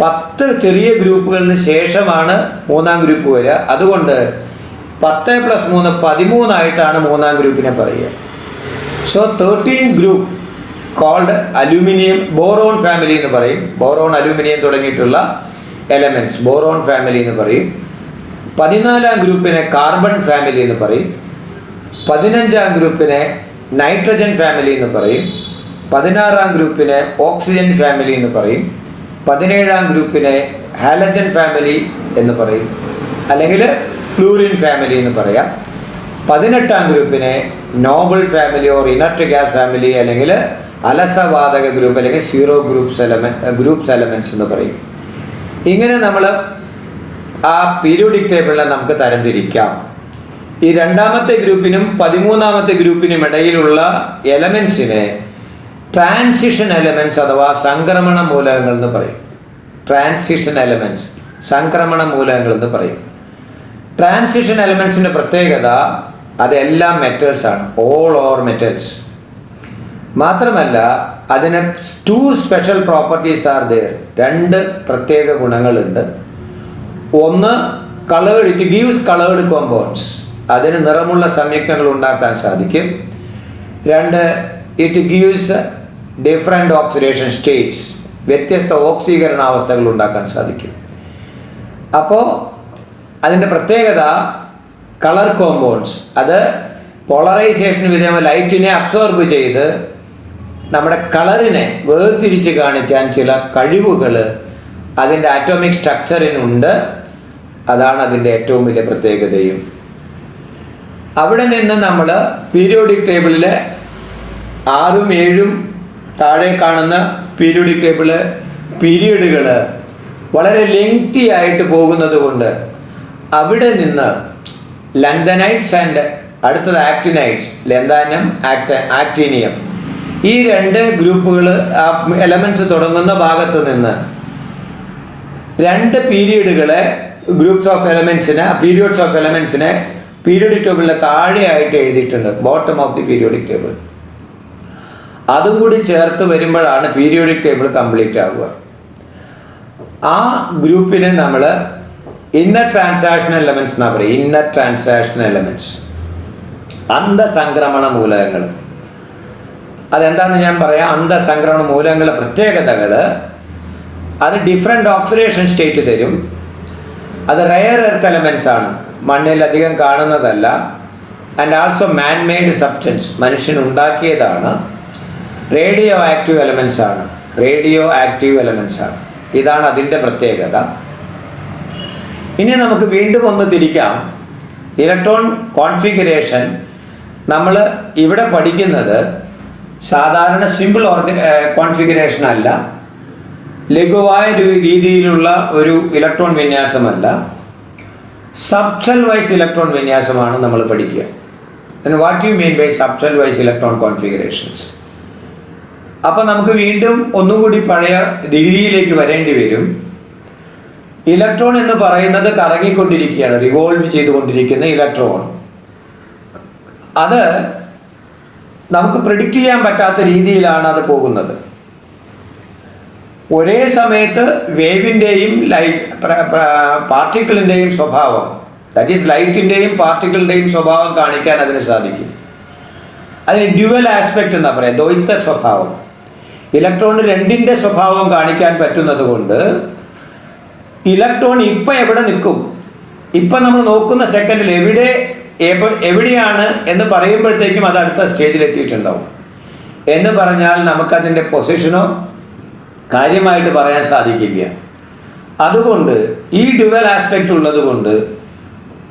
10 ചെറിയ ഗ്രൂപ്പുകളിന് ശേഷമാണ് 3ാം ഗ്രൂപ്പ് വരിക. അതുകൊണ്ട് 10 + 3 13 3ാം ഗ്രൂപ്പിനെ പറയുക. So 13 group called aluminium, boron family എന്ന് പറയും. ബോറോൺ, അലൂമിനിയം തുടങ്ങിയിട്ടുള്ള എലമെൻറ്റ്സ് ബോറോൺ ഫാമിലി എന്ന് പറയും. 14ാം ഗ്രൂപ്പിനെ കാർബൺ ഫാമിലി എന്ന് പറയും. 15ാം ഗ്രൂപ്പിനെ നൈട്രജൻ ഫാമിലി എന്ന് പറയും. 16ാം ഗ്രൂപ്പിനെ ഓക്സിജൻ ഫാമിലി എന്ന് പറയും. 17ാം ഗ്രൂപ്പിനെ ഹാലജൻ ഫാമിലി എന്ന് പറയും, അല്ലെങ്കിൽ ഫ്ലൂറിൻ ഫാമിലി എന്ന് പറയാം. 18ാം ഗ്രൂപ്പിനെ Noble family or inert gas family, അല്ലെങ്കിൽ അലസവാതക ഗ്രൂപ്പ്, അല്ലെങ്കിൽ സീറോ ഗ്രൂപ്പ്സ് എലമെൻറ്റ്സ് എന്ന് പറയും. ഇങ്ങനെ നമ്മൾ ആ പീരിയോഡിക് ടേബിളിനെ നമുക്ക് തരംതിരിക്കാം. ഈ 2ാമത്തെ ഗ്രൂപ്പിനും 13ാമത്തെ ഗ്രൂപ്പിനും ഇടയിലുള്ള എലമെൻസിനെ ട്രാൻസിഷൻ എലമെൻറ്റ്സ് അഥവാ സംക്രമണ മൂലകങ്ങൾ എന്ന് പറയും. ട്രാൻസിഷൻ എലമെൻറ്റ്സ്, സംക്രമണ മൂലകങ്ങൾ എന്ന് പറയും. ട്രാൻസിഷൻ എലമെൻറ്റ്സിൻ്റെ പ്രത്യേകത അതെല്ലാം മെറ്റൽസ് ആണ്, ഓൾ ഓവർ മെറ്റൽസ്. മാത്രമല്ല അതിന് 2 സ്പെഷ്യൽ പ്രോപ്പർട്ടീസ് ആർ ദെയർ. 2 പ്രത്യേക ഗുണങ്ങളുണ്ട്. ഒന്ന്, coloured, it gives coloured compounds, അതിന് നിറമുള്ള സംയുക്തങ്ങൾ ഉണ്ടാക്കാൻ സാധിക്കും. 2, it gives different oxidation States, വ്യത്യസ്ത ഓക്സീകരണാവസ്ഥകൾ ഉണ്ടാക്കാൻ സാധിക്കും. അപ്പോൾ അതിൻ്റെ പ്രത്യേകത കളർ കോമ്പൗണ്ട്സ്, അത് പോളറൈസേഷന് വിധേയമായ ലൈറ്റിനെ അബ്സോർബ് ചെയ്ത് നമ്മുടെ കളറിനെ വേർതിരിച്ച് കാണിക്കാൻ ചില കഴിവുകൾ അതിൻ്റെ ആറ്റോമിക് സ്ട്രക്ചറിനുണ്ട്. അതാണ് അതിൻ്റെ ഏറ്റവും വലിയ പ്രത്യേകതയും. അവിടെ നിന്ന് നമ്മൾ പീരിയോഡിക് ടേബിളിലെ 6ഉം 7ഉം താഴെ കാണുന്ന പീരിയോഡിക് ടേബിള് പീരിയഡുകൾ വളരെ ലെങ്തി ആയിട്ട് പോകുന്നത് കൊണ്ട് അവിടെ നിന്ന് ലന്തനൈറ്റ്സ് ആൻഡ് അടുത്തത് ആക്ടിനൈറ്റ്സ്, ലന്താനം ആക്ടീനിയം, ഈ 2 ഗ്രൂപ്പുകൾ എലമെൻറ്റ്സ് തുടങ്ങുന്ന ഭാഗത്ത് നിന്ന് 2 പീരിയഡുകളെ ഗ്രൂപ്പ്സ് ഓഫ് എലമെൻറ്റ്സിനെ, പീരിയോഡ്സ് ഓഫ് എലമെൻറ്റ്സിനെ പീരിയോഡിക് ടേബിളിലെ താഴെയായിട്ട് എഴുതിയിട്ടുണ്ട്, bottom of the periodic table. അതും കൂടി ചേർത്ത് വരുമ്പോഴാണ് പീരിയോഡിക് ടേബിൾ കംപ്ലീറ്റ് ആവുക. ആ ഗ്രൂപ്പിനെ നമ്മൾ ഇന്നർ ട്രാൻസാക്ഷണൽ എലമെൻറ്റ്സ് എന്നാ പറയുക. ഇന്നർ ട്രാൻസാക്ഷണൽ എലമെൻറ്റ്സ്, അന്തസംക്രമണ മൂലകങ്ങൾ. അതെന്താണെന്ന് ഞാൻ പറയാം. അന്തസംക്രമണ മൂലകങ്ങളുടെ പ്രത്യേകതകൾ, അത് ഡിഫറെൻ്റ് ഓക്സിഡേഷൻ സ്റ്റേറ്റ് തരും. അത് റെയർ എർത്ത് എലമെൻറ്റ്സ് ആണ്, മണ്ണിൽ അധികം കാണുന്നതല്ല. And also man made substance, മനുഷ്യൻ ഉണ്ടാക്കിയതാണ്. റേഡിയോ ആക്റ്റീവ് എലമെൻറ്റ്സ് ആണ്, റേഡിയോ ആക്റ്റീവ് എലമെൻറ്റ്സ് ആണ്. ഇതാണ് അതിൻ്റെ പ്രത്യേകത. ഇനി നമുക്ക് വീണ്ടും ഒന്ന് തിരിക്കാം. ഇലക്ട്രോൺ കോൺഫിഗറേഷൻ നമ്മൾ ഇവിടെ പഠിക്കുന്നത് സാധാരണ സിമ്പിൾ കോൺഫിഗറേഷൻ അല്ല, ലഘുവായ രീതിയിലുള്ള ഒരു ഇലക്ട്രോൺ വിന്യാസമല്ല, സബ്ഷൽ വൈസ് ഇലക്ട്രോൺ വിന്യാസമാണ് നമ്മൾ പഠിക്കുക. And what you mean by subshell wise electron configurations? അപ്പം നമുക്ക് വീണ്ടും ഒന്നുകൂടി പഴയ രീതിയിലേക്ക് വരേണ്ടി വരും. ഇലക്ട്രോൺ എന്ന് പറയുന്നത് കറങ്ങിക്കൊണ്ടിരിക്കുകയാണ്, റിവോൾവ് ചെയ്തുകൊണ്ടിരിക്കുന്ന ഇലക്ട്രോൺ. അത് നമുക്ക് പ്രിഡിക്റ്റ് ചെയ്യാൻ പറ്റാത്ത രീതിയിലാണ് അത് പോകുന്നത്. ഒരേ സമയത്ത് വേവിൻ്റെയും പാർട്ടിക്കിളിൻ്റെയും സ്വഭാവം, ദാറ്റ് ഈസ് ലൈറ്റിൻ്റെയും പാർട്ടിക്കിളിൻ്റെയും സ്വഭാവം കാണിക്കാൻ അതിന് സാധിക്കും. അതിന് ഡ്യുവൽ ആസ്പെക്റ്റ് എന്നാ പറയാം, ദ്വൈത സ്വഭാവം. ഇലക്ട്രോണിന് 2ൻ്റെ സ്വഭാവം കാണിക്കാൻ പറ്റുന്നത് കൊണ്ട് ഇലക്ട്രോൺ ഇപ്പം എവിടെ നിൽക്കും, ഇപ്പം നമ്മൾ നോക്കുന്ന സെക്കൻഡിൽ എവിടെയാണ് എന്ന് പറയുമ്പോഴത്തേക്കും അത് അടുത്ത സ്റ്റേജിൽ എത്തിയിട്ടുണ്ടാവും. എന്ന് പറഞ്ഞാൽ നമുക്കതിൻ്റെ പൊസിഷനോ കാര്യമായിട്ട് പറയാൻ സാധിക്കില്ല. അതുകൊണ്ട് ഈ ഡ്യുവൽ ആസ്പെക്റ്റ് ഉള്ളത് കൊണ്ട്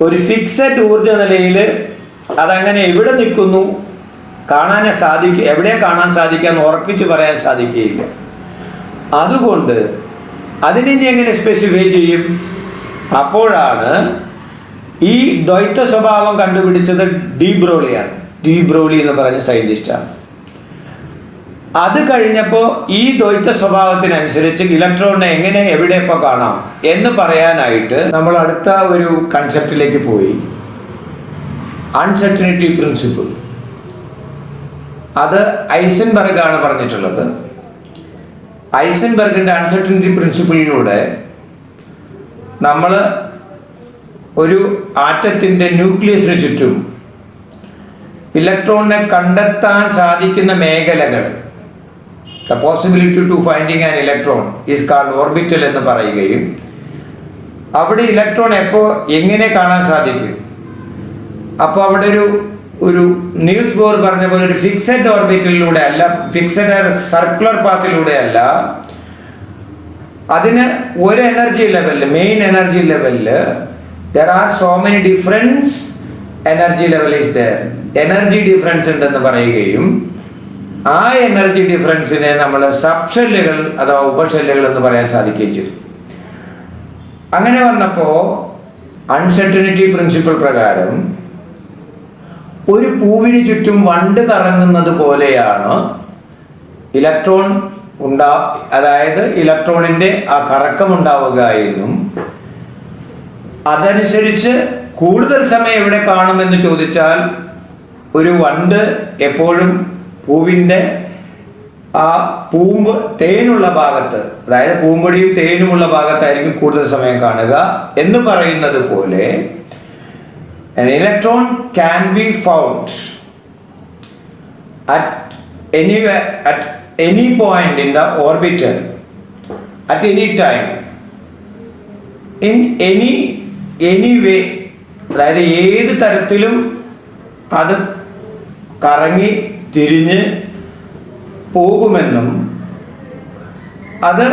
ഒരു ഫിക്സഡ് ഊർജ നിലയിൽ അതങ്ങനെ എവിടെ നിൽക്കുന്നു എവിടെ കാണാൻ സാധിക്കാന്ന് ഉറപ്പിച്ച് പറയാൻ സാധിക്കുകയില്ല. അതുകൊണ്ട് അതിനെ എങ്ങനെ സ്പെസിഫൈ ചെയ്യും? അപ്പോഴാണ് ഈ ദ്വൈത സ്വഭാവം കണ്ടുപിടിച്ചത് ഡി ബ്രോളിയാണ്. ഡി ബ്രോളി എന്ന് പറഞ്ഞ സയൻറ്റിസ്റ്റാണ്. അത് കഴിഞ്ഞപ്പോൾ ഈ ദ്വൈത സ്വഭാവത്തിനനുസരിച്ച് ഇലക്ട്രോണിനെ എങ്ങനെ എവിടെ ഇപ്പോൾ കാണാം എന്ന് പറയാനായിട്ട് നമ്മൾ അടുത്ത ഒരു കൺസെപ്റ്റിലേക്ക് പോയി. Uncertainty principle. അത് ഐസൻബർഗ് ആണ് പറഞ്ഞിട്ടുള്ളത്. ഐസൻബർഗിൻ്റെ അൺസർട്ടനിറ്റി പ്രിൻസിപ്പിളിലൂടെ നമ്മൾ ഒരു ആറ്റത്തിൻ്റെ ന്യൂക്ലിയസിന് ചുറ്റും ഇലക്ട്രോണിനെ കണ്ടെത്താൻ സാധിക്കുന്ന മേഖലകൾ, the possibility to finding an electron is called orbital എന്ന് പറയുകയും അവിടെ ഇലക്ട്രോൺ എങ്ങനെ കാണാൻ സാധിക്കും? അപ്പോൾ അവിടെ ഒരു നീൽസ് ബോർ പറഞ്ഞ പോലെ ഒരു ഫിക്സഡ് ഓർബിറ്റലിലൂടെ അല്ല, ഫിക്സഡ് സർക്കുലർ പാത്തിലൂടെ അല്ല, അതിന് ഒരു എനർജി ലെവലിൽ, മെയിൻ എനർജി ലെവലിൽ there are so many different energy level is there, energy difference ഉണ്ടെന്ന് പറയുകയും ആ എനർജി ഡിഫറൻസിനെ നമ്മൾ സബ് ഷെല്ലുകൾ അഥവാ ഉപഷെല്ലുകൾ എന്ന് പറയാൻ സാധിക്കുകയും ചെയ്തു. അങ്ങനെ വന്നപ്പോൾ അൺസർട്ടനിറ്റി പ്രിൻസിപ്പിൾ പ്രകാരം ഒരു പൂവിന് ചുറ്റും വണ്ട് കറങ്ങുന്നത് പോലെയാണ് ഇലക്ട്രോൺ അതായത് ഇലക്ട്രോണിൻ്റെ ആ കറക്കം ഉണ്ടാവുക എന്നും അതനുസരിച്ച് കൂടുതൽ സമയം എവിടെ കാണുമെന്ന് ചോദിച്ചാൽ ഒരു വണ്ട് എപ്പോഴും പൂവിൻ്റെ ആ തേനുള്ള ഭാഗത്ത്, അതായത് പൂമ്പൊടിയും തേനുമുള്ള ഭാഗത്തായിരിക്കും കൂടുതൽ സമയം കാണുക എന്ന് പറയുന്നത് പോലെ an electron can be found at any point in the orbital at any time in any way, അതായത് ഏത് തരത്തിലും അത് കറങ്ങി തിരിഞ്ഞ് പോകുമെന്നും അത്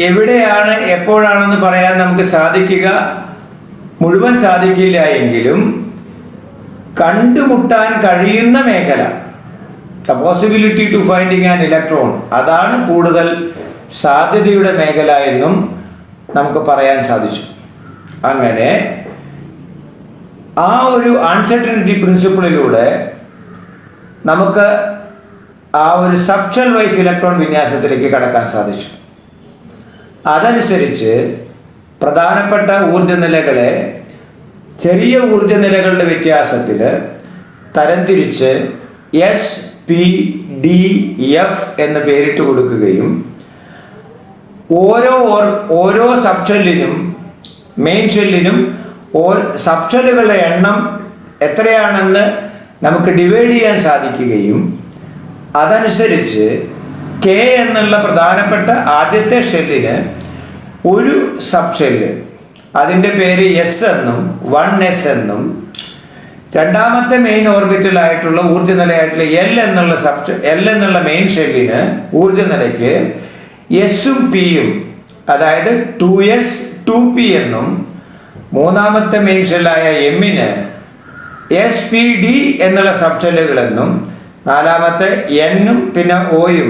എവിടെയാണ് എപ്പോഴാണെന്ന് പറയാൻ നമുക്ക് മുഴുവൻ സാധിക്കില്ല എങ്കിലും കണ്ടുമുട്ടാൻ കഴിയുന്ന മേഖല, the possibility to finding an electron, അതാണ് കൂടുതൽ സാധ്യതയുടെ മേഖല എന്നും നമുക്ക് പറയാൻ സാധിച്ചു. അങ്ങനെ ആ ഒരു അൺസർട്ടനിറ്റി പ്രിൻസിപ്പിളിലൂടെ നമുക്ക് ആ ഒരു സബ്ഷെൽ വൈസ് ഇലക്ട്രോൺ വിന്യാസത്തിലേക്ക് കടക്കാൻ സാധിച്ചു. അതനുസരിച്ച് പ്രധാനപ്പെട്ട ഊർജ്ജനിലകളെ ചെറിയ ഊർജ്ജനിലകളുടെ വ്യത്യാസത്തിൽ തരംതിരിച്ച് SPDF എന്ന് പേരിട്ട് കൊടുക്കുകയും ഓരോ സബ്ഷെല്ലിനും മെയിൻ ഷെല്ലിനും സബ്ഷെല്ലുകളുടെ എണ്ണം എത്രയാണെന്ന് നമുക്ക് ഡിവൈഡ് ചെയ്യാൻ സാധിക്കുകയും അതനുസരിച്ച് K എന്നുള്ള പ്രധാനപ്പെട്ട ആദ്യത്തെ ഷെല്ലിന് ഒരു സബ് ഷെല്ല്, അതിൻ്റെ പേര് S എന്നും 1s എന്നും, രണ്ടാമത്തെ മെയിൻ ഓർബിറ്റലായിട്ടുള്ള ഊർജ്ജനിലയായിട്ടുള്ള L എന്നുള്ള മെയിൻ ഷെല്ലിന് ഊർജ്ജനിലയ്ക്ക് എസും പിയും, അതായത് 2s 2p എന്നും, മൂന്നാമത്തെ മെയിൻ ഷെല്ലായ എമ്മിന് SPD എന്നുള്ള സബ് ഷെല്ലുകളെന്നും, നാലാമത്തെ എന്നും പിന്നെ ഒയും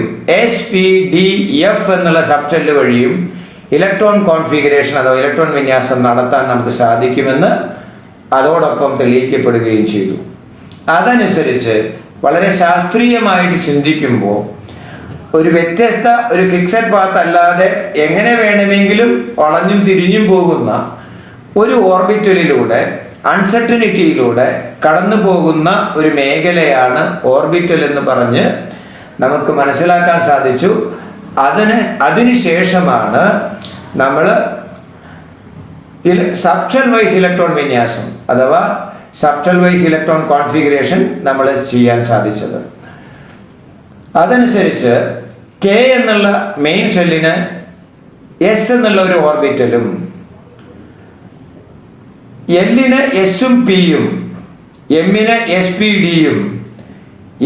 SPDF എന്നുള്ള സബ് ഷെല്ല് വഴിയും ഇലക്ട്രോൺ കോൺഫിഗറേഷൻ അഥവാ ഇലക്ട്രോൺ വിന്യാസം നടത്താൻ നമുക്ക് സാധിക്കുമെന്ന് അതോടൊപ്പം തെളിയിക്കപ്പെടുകയും ചെയ്തു. അതനുസരിച്ച് വളരെ ശാസ്ത്രീയമായിട്ട് ചിന്തിക്കുമ്പോൾ ഒരു ഫിക്സഡ് പാത്ത് അല്ലാതെ എങ്ങനെ വേണമെങ്കിലും വളഞ്ഞും തിരിഞ്ഞും പോകുന്ന ഒരു ഓർബിറ്റലിലൂടെ അൺസർട്ടനിറ്റിയിലൂടെ കടന്നു പോകുന്ന ഒരു മേഖലയാണ് ഓർബിറ്റൽ എന്ന് പറഞ്ഞ് നമുക്ക് മനസ്സിലാക്കാൻ സാധിച്ചു. അതിനുശേഷമാണ് നമ്മൾ സബ്ഷെൽ വൈസ് ഇലക്ട്രോൺ വിന്യാസം അഥവാ സബ്ഷെൽ വൈസ് ഇലക്ട്രോൺ കോൺഫിഗറേഷൻ നമ്മൾ ചെയ്യാൻ സാധിച്ചത്. അതനുസരിച്ച് K എന്നുള്ള മെയിൻ ഷെല്ലിന് S എന്നുള്ള ഒരു ഓർബിറ്റലും, Lന് എസും പിയും, എമ്മിന് SPDയും,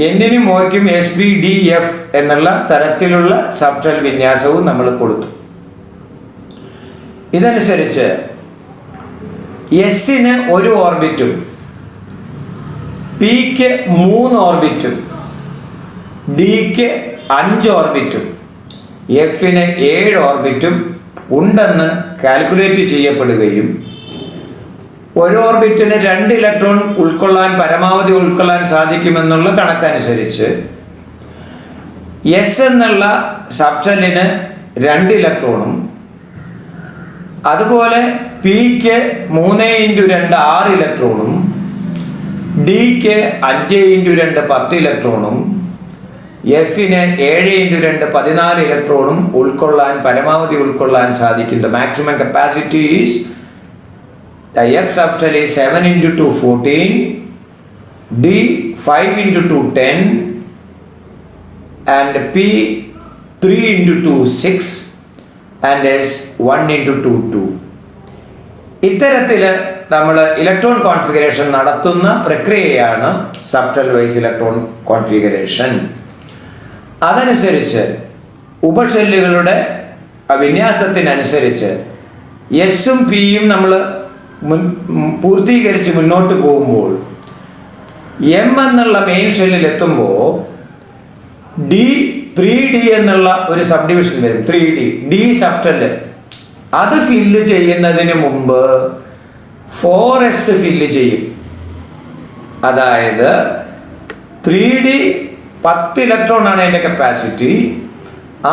എന്നിനും ഒയ്ക്കും SPDF എന്നുള്ള തരത്തിലുള്ള സബ്ഷെൽ വിന്യാസവും നമ്മൾ കൊടുത്തു. ഇതനുസരിച്ച് എസിന് ഒരു ഓർബിറ്റും, പിക്ക് 3 ഓർബിറ്റും, ഡിക്ക് 5 ഓർബിറ്റും, എഫിന് 7 ഓർബിറ്റും ഉണ്ടെന്ന് കാൽക്കുലേറ്റ് ചെയ്യപ്പെടുകയും ഒരു ഓർബിറ്റിന് 2 ഇലക്ട്രോൺ പരമാവധി ഉൾക്കൊള്ളാൻ സാധിക്കുമെന്നുള്ള കണക്കനുസരിച്ച് എസ് എന്നുള്ള സബ്ഷെല്ലിന് 2 ഇലക്ട്രോണും, അതുപോലെ പിക്ക് 3x2 6 ഇലക്ട്രോണും, ഡിക്ക് 5x2 10 ഇലക്ട്രോണും, എഫിന് 7x2 14 ഇലക്ട്രോണും പരമാവധി ഉൾക്കൊള്ളാൻ സാധിക്കുന്ന maximum capacity is the F subshell is 7x2 14, D 5x2 10 and P 3x2 6 and S 1x2 2. ഇത്തരത്തിൽ നമ്മൾ ഇലക്ട്രോൺ കോൺഫിഗറേഷൻ നടത്തുന്ന പ്രക്രിയയാണ് സബ്ഷെൽ വൈസ് ഇലക്ട്രോൺ കോൺഫിഗറേഷൻ. അതനുസരിച്ച് ഉപഷെല്ലുകളുടെ വിന്യാസത്തിനനുസരിച്ച് എസും പിയും നമ്മൾ പൂർത്തീകരിച്ച് മുന്നോട്ട് പോകുമ്പോൾ എം എന്നുള്ള മെയിൻ ഷെല്ലിൽ എത്തുമ്പോൾ ത്രീ ഡി എന്നുള്ള ഒരു സബ് ഡിവിഷൻ വരും. 3D subshell. അത് ഫില്ല് ചെയ്യുന്നതിന് മുമ്പ് 4s ഫില്ല് ചെയ്യും. അതായത് 3D 10 ഇലക്ട്രോൺ ആണ് അതിൻ്റെ കപ്പാസിറ്റി.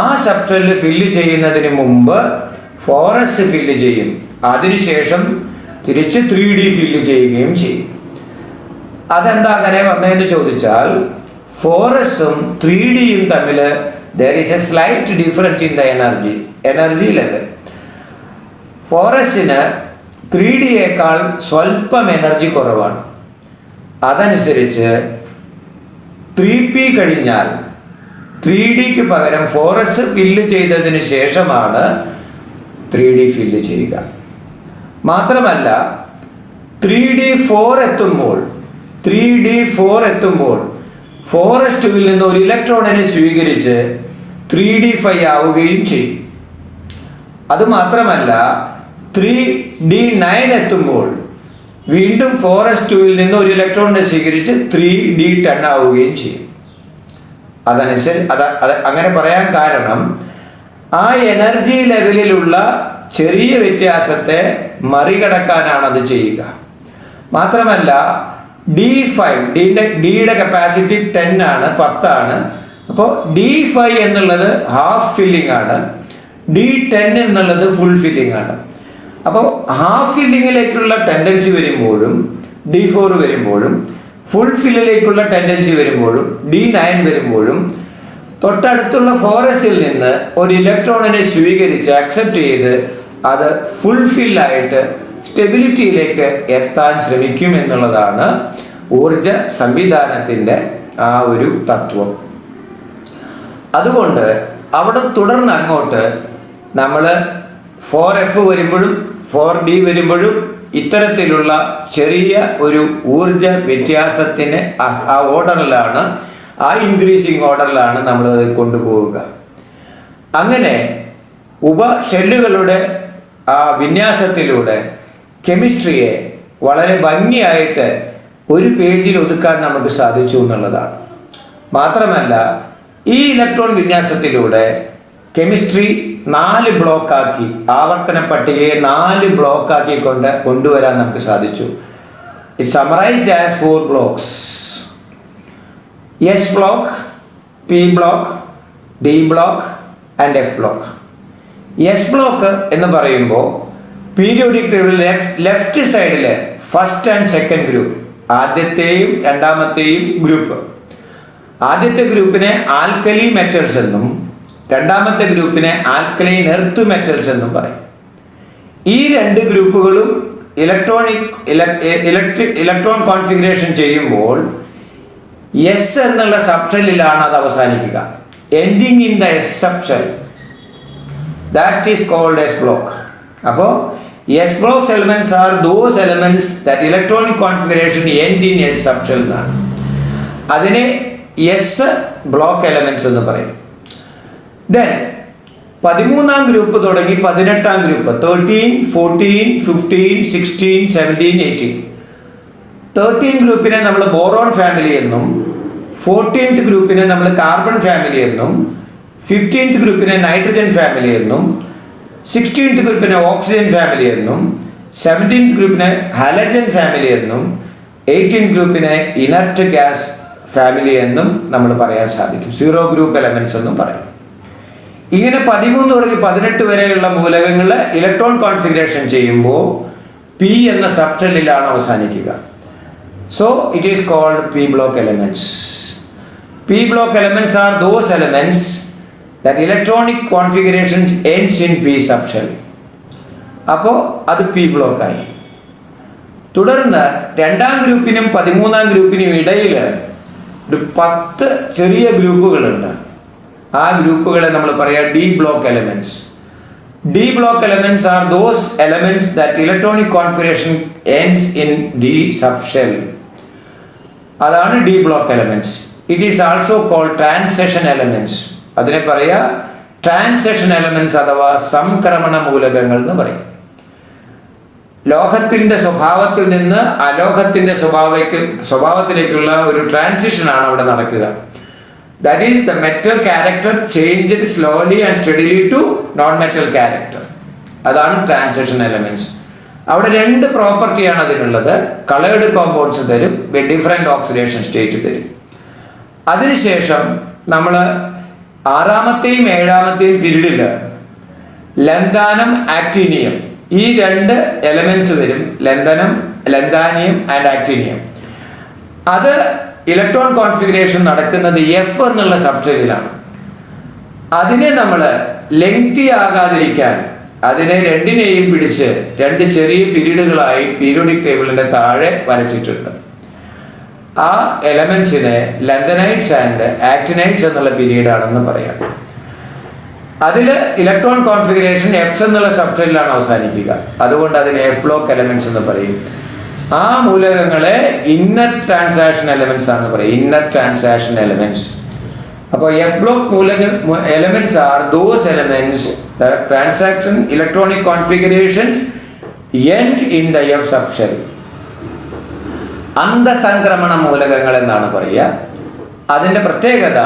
ആ സബ്ഷെല്ല് ഫില്ല് ചെയ്യുന്നതിന് മുമ്പ് 4s ഫില്ല് ചെയ്യും. അതിനുശേഷം തിരിച്ച് 3D ഫില്ല് ചെയ്യുകയും ചെയ്യും. അതെന്താ അങ്ങനെ പറഞ്ഞതെന്ന് ചോദിച്ചാൽ 4sഉം 3Dയും തമ്മിൽ there is a slight difference in the energy level. 4sന് 3Dയേക്കാൾ സ്വല്പം എനർജി കുറവാണ്. അതനുസരിച്ച് 3p കഴിഞ്ഞാൽ 3Dക്ക് പകരം 4s ഫില്ല് ചെയ്തതിന് ശേഷമാണ് 3D ഫില്ല് ചെയ്യുക. മാത്രമല്ല 3D4 എത്തുമ്പോൾ 4s2ൽ നിന്ന് ഒരു ഇലക്ട്രോണിനെ സ്വീകരിച്ച് 3D5 ആവുകയും ചെയ്യും. അതുമാത്രമല്ല 3D9 എത്തുമ്പോൾ വീണ്ടും 4s2ൽ നിന്ന് ഒരു ഇലക്ട്രോണിനെ സ്വീകരിച്ച് 3D10 ആവുകയും ചെയ്യും. അങ്ങനെ പറയാൻ കാരണം ആ എനർജി ലെവലിലുള്ള ചെറിയ വ്യത്യാസത്തെ മറികടക്കാനാണ് അത് ചെയ്യുക. മാത്രമല്ല ഡിയുടെ കപ്പാസിറ്റി 10 ആണ്, 10 ആണ്. അപ്പോൾ D5 എന്നുള്ളത് ഹാഫ് ഫില്ലിംഗ് ആണ്, D10 എന്നുള്ളത് ഫുൾ ഫില്ലിംഗ് ആണ്. അപ്പോൾ ഹാഫ് ഫില്ലിങ്ങിലേക്കുള്ള ടെൻഡൻസി വരുമ്പോഴും D4 വരുമ്പോഴും ഫുൾ ഫില്ലിലേക്കുള്ള ടെൻഡൻസി വരുമ്പോഴും D9 വരുമ്പോഴും തൊട്ടടുത്തുള്ള 4sൽ നിന്ന് ഒരു ഇലക്ട്രോണിനെ സ്വീകരിച്ച് അക്സെപ്റ്റ് ചെയ്ത് അത് ഫുൾഫില്ലായിട്ട് സ്റ്റെബിലിറ്റിയിലേക്ക് എത്താൻ ശ്രമിക്കും എന്നുള്ളതാണ് ഊർജ സംവിധാനത്തിൻ്റെ ആ ഒരു തത്വം. അതുകൊണ്ട് അവിടെ തുടർന്ന് അങ്ങോട്ട് നമ്മൾ 4f വരുമ്പോഴും 4d വരുമ്പോഴും ഇത്തരത്തിലുള്ള ചെറിയ ഒരു ഊർജ വ്യത്യാസത്തിന് ആ ഓർഡറിലാണ്, ആ ഇൻക്രീസിങ് ഓർഡറിലാണ് നമ്മളത് കൊണ്ടുപോവുക. അങ്ങനെ ഉപഷെല്ലുകളുടെ ആ വിന്യാസത്തിലൂടെ കെമിസ്ട്രിയെ വളരെ ഭംഗിയായിട്ട് ഒരു പേജിൽ ഒതുക്കാൻ നമുക്ക് സാധിച്ചു എന്നുള്ളതാണ്. മാത്രമല്ല ഈ ഇലക്ട്രോൺ വിന്യാസത്തിലൂടെ കെമിസ്ട്രി 4 ബ്ലോക്കാക്കി, ആവർത്തന പട്ടികയെ 4 ബ്ലോക്കാക്കി കൊണ്ടുവരാൻ നമുക്ക് സാധിച്ചു. It summarised as 4 blocks: S block, P block, D block and F block. S block എന്ന് പറയുമ്പോൾ പീരിയോഡിക് ടേബിളിലെ ലെഫ്റ്റ് സൈഡിലെ ഫസ്റ്റ് ആൻഡ് സെക്കൻഡ് ഗ്രൂപ്പ്, ആദ്യത്തെയും രണ്ടാമത്തെയും ഗ്രൂപ്പ്. ആദ്യത്തെ ഗ്രൂപ്പിനെ ആൽക്കലി മെറ്റൽസ് എന്നും രണ്ടാമത്തെ ഗ്രൂപ്പിനെ ആൽക്കലൈൻ എർത്ത് മെറ്റൽസ് എന്നും പറയും. ഈ 2 ഗ്രൂപ്പുകളും ഇലക്ട്രോൺ കോൺഫിഗറേഷൻ ചെയ്യുമ്പോൾ എസ് എന്നുള്ള സബ്ഷെല്ലിലാണ് അത് അവസാനിക്കുക. Ending in the S subshell, that is called S block. അപ്പോൾ S blocks elements are those elements that electronic configuration end in S subshell എന്നാണ്. അതിനെ S block elements എന്ന് പറയും. Then 13ാം ഗ്രൂപ്പ് തുടങ്ങി 18ാം ഗ്രൂപ്പ് 13, 14, 15, 16, 17, 18. 13 ഗ്രൂപ്പിനെ നമ്മൾ ബോറോൺ ഫാമിലി എന്നും 14th ഗ്രൂപ്പിനെ നമ്മൾ കാർബൺ ഫാമിലി എന്നും 15th ഗ്രൂപ്പിനെ നൈട്രജൻ ഫാമിലി എന്നും 16th ഗ്രൂപ്പിനെ ഓക്സിജൻ ഫാമിലി എന്നും 17th ഗ്രൂപ്പിനെ ഹാലജൻ ഫാമിലി എന്നും 18th ഗ്രൂപ്പിനെ ഇനർട്ട് ഗ്യാസ് ഫാമിലി എന്നും നമ്മൾ പറയാൻ സാധിക്കും. 0 ഗ്രൂപ്പ് എലമെന്റ്സ് എന്നും പറയും. ഇങ്ങനെ 13 തുടങ്ങി 18 വരെയുള്ള മൂലകങ്ങൾ ഇലക്ട്രോൺ കോൺഫിഗറേഷൻ ചെയ്യുമ്പോൾ പി എന്ന സബ്ഷെല്ലിലാണ് അവസാനിക്കുക. So it is called P block elements. P block elements are those elements that electronic configurations ends in P subshell. അപ്പോൾ അത് പി ബ്ലോക്കായി. തുടർന്ന് 2ാം ഗ്രൂപ്പിനും 13ാം ഗ്രൂപ്പിനും ഇടയിൽ ഒരു 10 ചെറിയ ഗ്രൂപ്പുകളുണ്ട്. ആ ഗ്രൂപ്പുകളെ നമ്മൾ പറയാം D block elements. D block elements are those elements that electronic configuration ends in D subshell. അതാണ് D block elements. It is also called transition elements. അതിനെ പറയുക ട്രാൻസിഷൻ എലമെന്റ്സ് അഥവാ സംക്രമണ മൂലകങ്ങൾ എന്ന് പറയും. ലോഹത്തിൻ്റെ സ്വഭാവത്തിൽ നിന്ന് അലോഹത്തിൻ്റെ സ്വഭാവത്തിലേക്കുള്ള ഒരു ട്രാൻസിഷനാണ് അവിടെ നടക്കുക. That is the metal character change slowly and steadily to non metal character. അതാണ് ട്രാൻസിഷൻ എലമെന്റ്സ്. അവിടെ രണ്ട് പ്രോപ്പർട്ടിയാണ് അതിനുള്ളത്. കളേർഡ് കോമ്പൗണ്ട്സ് തരും, ഡിഫറെന്റ് ഓക്സിഡേഷൻ സ്റ്റേറ്റ് തരും. അതിനുശേഷം നമ്മൾ 6ാമത്തെയും 7ാമത്തെയും പീരീഡിൽ ലന്താനം, ആക്ടീനിയം, ഈ രണ്ട് എലമെന്റ്സ് വരും. ലന്താനിയം ആൻഡ് ആക്ടീനിയം. അത് ഇലക്ട്രോൺ കോൺഫിഗറേഷൻ നടക്കുന്നത് F എന്നുള്ള സബ്ഷെല്ലിലാണ്. അതിനെ നമ്മൾ ലെങ്തി ആകാതിരിക്കാൻ അതിനെ രണ്ടിനെയും പിടിച്ച് 2 ചെറിയ പീരീഡുകളായി പീരിയോഡിക് ടേബിളിന്റെ താഴെ വരച്ചിട്ടുണ്ട്. ആ എലമെന്റ്സിനെ ലന്തനൈറ്റ്സ് ആൻഡ് ആക്ടിനൈറ്റ്സ് എന്നുള്ള പീരീഡാണെന്ന് പറയാം. അതിൽ ഇലക്ട്രോൺ കോൺഫിഗറേഷൻ F എന്നുള്ള സബ്ഷെല്ലിലാണ് അവസാനിക്കുക. അതുകൊണ്ട് അതിന് F ബ്ലോക്ക് എലമെന്റ്സ് എന്ന് പറയും. ആ മൂലകങ്ങളെ ഇന്നർ ട്രാൻസാക്ഷൻ എലമെന്റ്സ് ആണെന്ന് പറയും. Inner transaction elements. അപ്പോൾ F block elements are those elements that transaction electronic configurations end in the F subshell. അന്തസംക്രമണ മൂലകങ്ങൾ എന്നാണ് പറയുക. അതിൻ്റെ പ്രത്യേകത